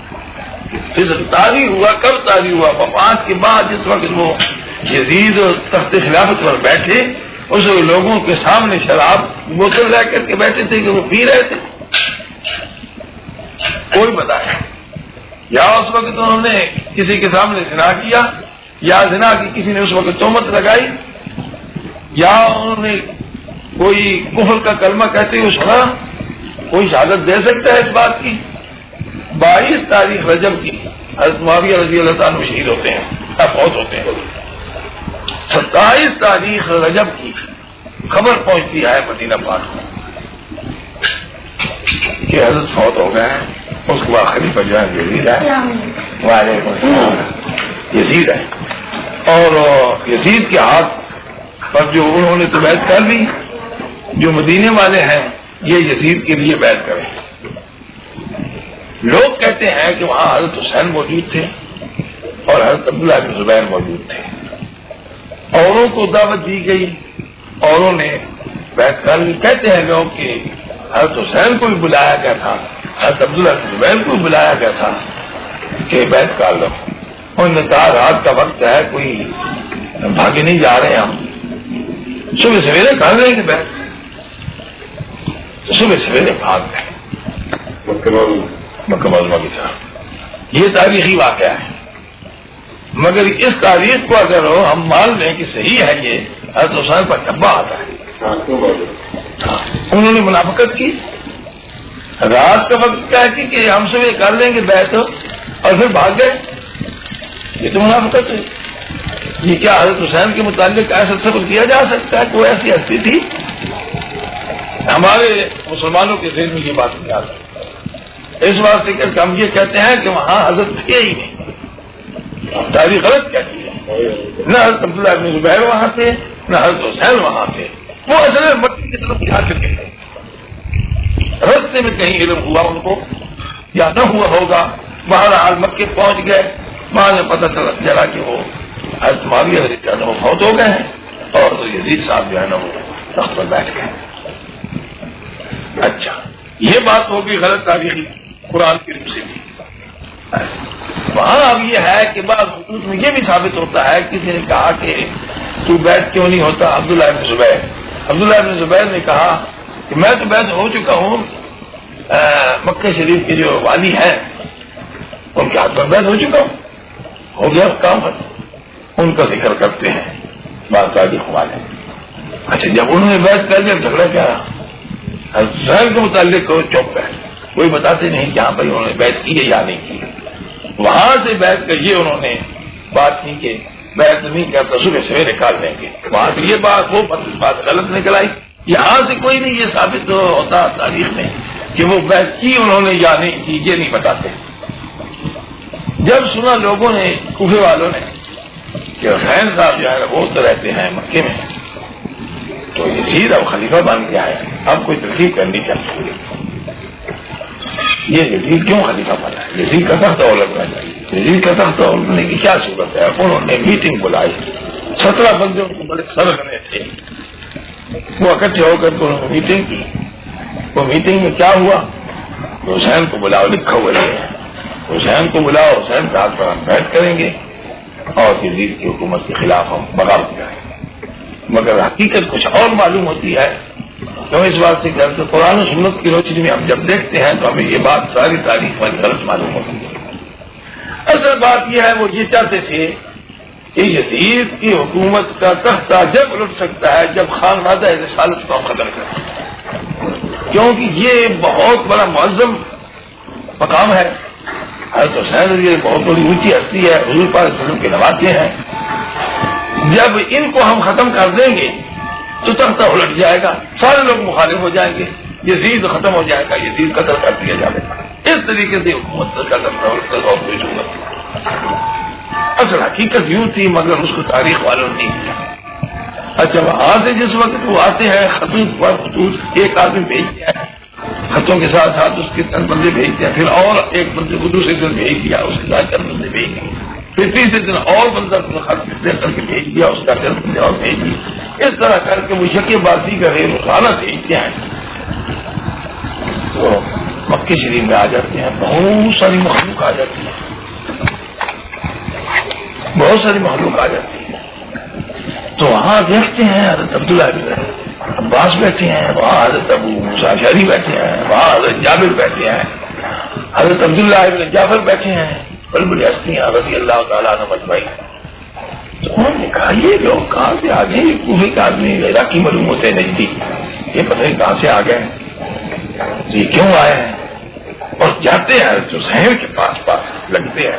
فسق طاری ہوا، کب طاری ہوا؟ وفات کے بعد جس وقت وہ یزید تخت خلافت پر بیٹھے، اس لوگوں کے سامنے شراب بوتل رہ کر کے بیٹھے تھے کہ وہ پی رہے تھے، کوئی بتایا؟ یا اس وقت انہوں نے کسی کے سامنے زنا کیا، یا زنا کی کسی نے اس وقت تہمت لگائی، یا انہوں نے کوئی کفر کا کلمہ کہتے ہوئے سنا؟ کوئی شہادت دے سکتا ہے اس بات کی؟ 22 تاریخ رجب کی حضرت معاویہ رضی اللہ تعالیٰ شہید ہوتے ہیں، فوت ہوتے ہیں۔ 27 تاریخ رجب کی خبر پہنچتی ہے مدینہ پاک میں کہ حضرت فوت ہو گئے ہیں۔ اس کے بعد خلیفہ جو ہے یزید ہے، وعلیکم السلام، یزید ہے، اور یزید کے ہاتھ پر جو انہوں نے تو بیعت کر لی، جو مدینے والے ہیں یہ یزید کے لیے بیعت کریں۔ لوگ کہتے ہیں کہ وہاں حضرت حسین موجود تھے اور حضرت عبداللہ بن زبیر موجود تھے، اوروں کو دعوت دی گئی، اوروں نے بیعت کر لی۔ کہتے ہیں لوگ کہ حضرت حسین کو بھی بلایا گیا تھا، حضرت عبداللہ بن زبیر کو بھی بلایا گیا تھا کہ بیعت کر لو۔ انہوں نے کہا رات کا وقت ہے، کوئی بھاگے نہیں جا رہے ہم، صبح سویرے کر لیں گے بیعت۔ صبح سویرے بھاگ گئے مکہ معظمہ کی طرف۔ یہ تاریخی واقعہ ہے، مگر اس تاریخ کو اگر ہم مان لیں کہ صحیح ہے، یہ حضرت حسین پر ڈبہ آتا ہے۔ انہوں نے منافقت کی، رات کا وقت کیا ہے کہ ہم صبح کر لیں گے بیعت اور پھر بھاگ گئے، یہ تو منافقت ہے۔ یہ کیا حضرت حسین کے متعلق ایسا تصور کیا جا سکتا ہے؟ کوئی ایسی ہستی تھی؟ ہمارے مسلمانوں کے ذہن میں یہ بات نہیں آ سکتی۔ اس واسطے کہ ہم یہ کہتے ہیں کہ وہاں حضرت تھے ہی نہیں، تاریخ غلط کہتی ہے۔ نہ حضرت عبداللہ بن زبیر وہاں تھے، نہ حضرت حسین وہاں تھے، وہ اصل میں مکی کی طرف جا چکے تھے۔ رستے میں کہیں علم ہوا ان کو یا نہ ہوا ہوگا، بہرحال مکے پہنچ گئے، وہاں سے پتہ چلا کہ وہ حضرت معاویہ رضی اللہ عنہ فوت ہو گئے ہیں اور یزید صاحب جو ہے نا وہ تخت پر بیٹھ گئے۔ اچھا، یہ بات ہوگی غلط تاریخی قرآن کی روح سے بھی۔ وہاں اب یہ ہے کہ بعض خطوط میں یہ بھی ثابت ہوتا ہے، کسی نے کہا کہ تو بیعت کیوں نہیں ہوتا؟ عبداللہ بن زبیر نے کہا کہ میں تو بیعت ہو چکا ہوں، مکہ شریف کے جو والی ہیں ان کے ہاتھ پر بیعت ہو چکا ہوں، ہو گیا کام ختم۔ ان کا ذکر کرتے ہیں بعض تاریخ والے۔ اچھا، جب انہوں نے بیعت کر لیا جھگڑا کیا رہا؟ حسین کے متعلق چپ ہے، کوئی بتاتے نہیں کہ ہاں بھائی انہوں نے بیعت کی ہے یا نہیں کی۔ وہاں سے بیعت کا یہ انہوں نے بات کی کہ بیعت نہیں کرتا، صبح سویرے کال لیں گے، وہاں سے یہ بات غلط نکل آئی۔ یہاں سے کوئی نہیں یہ ثابت ہوتا تاریخ میں کہ وہ بیعت کی انہوں نے یا نہیں کی، یہ نہیں بتاتے۔ جب سنا لوگوں نے، کوفے والوں نے، کہ حسین صاحب جو ہے وہ تو رہتے ہیں مکے میں، تو یزید اب خلیفہ بن گیا ہے، اب کوئی ترکیب کرنی چاہیے، یہ یزید کیوں خلیفہ بنا ہے؟ یزید کا تخت الٹنا چاہیے۔ یزید کا تخت الٹنے کی کیا صورت ہے؟ انہوں نے میٹنگ بلائی، 17 بندے ان کو بڑے سرگنے تھے، وہ اکٹھے ہو کر انہوں نے میٹنگ کی۔ وہ میٹنگ میں کیا ہوا؟ حسین کو بلاؤ، لکھا ہوا ہے حسین کو بلاؤ، حسین کے ہاتھ پر ہم بیعت کریں گے اور یزید کی حکومت کے خلاف ہم بغاوت کریں گے۔ مگر حقیقت کچھ اور معلوم ہوتی ہے، تو اس بات سے کرتے قرآن و سنت کی روشنی میں ہم جب دیکھتے ہیں تو ہمیں یہ بات ساری تاریخ میں غلط معلوم ہوتی ہے۔ اصل بات یہ ہے، وہ یہ چاہتے تھے کہ یزید کی حکومت کا تختہ جب الٹ سکتا ہے جب خانوادہ رسالت کو ختم کریں، کیونکہ یہ بہت بڑا معظم مقام ہے۔ حضرت حسین رضی اللہ بہت بڑی اونچی ہستی ہے، حضور پاک صلی اللہ علیہ وسلم کے نواسے ہیں۔ جب ان کو ہم ختم کر دیں گے تو تختہ الٹ جائے گا، سارے لوگ مخالف ہو جائیں گے، یزید ختم ہو جائے گا، یزید قتل کر دیا جائے گا۔ اس طریقے سے حکومت کا تختہ الٹ کر اور کوئی ضرورت نہیں۔ اصل حقیقت یوں تھی، مگر اس کو تاریخ والوں نے کیا۔ اچھا، وہاں سے جس وقت وہ آتے ہیں خطوط پر، خطوط ایک آدمی بھیجتے ہیں، خطوں کے ساتھ ساتھ اس کے چند بندے بھیجتے ہیں، پھر اور ایک بندے کو دوسرے دن بھیج دیا، اس کے ساتھ چند بندے بھیج دیے، پھر تیسرے دن اور بندہ خط کر کے بھیج دیا، اس کا جواب بھیج دیا، اس طرح کر کے مشق بازی کا ریل روزانہ بھیجتے ہیں تو مکے شریف میں آ جاتے ہیں، بہت ساری مخلوق آ جاتی ہے، بہت ساری مخلوق آ جاتی ہے، تو وہاں دیکھتے ہیں حضرت عبداللہ بن عباس بیٹھے ہیں، وہاں حضرت ابو موسیٰ اشعری بیٹھے ہیں، وہاں حضرت جابر بیٹھے ہیں، حضرت عبداللہ بن جعفر بیٹھے ہیں، بڑی بڑی ہستیاں رضی اللہ تعالیٰ عنہ اجمعین۔ تو انہوں نے کہا یہ لوگ کہاں سے آ گئے، یہ کوفے کے آدمی عراقی معلوم ہوتے نہیں تھی، یہ پتہ نہیں کہاں سے آ گئے، یہ کیوں آئے ہیں، اور جاتے ہیں حضرت حسین کے پاس لگتے ہیں۔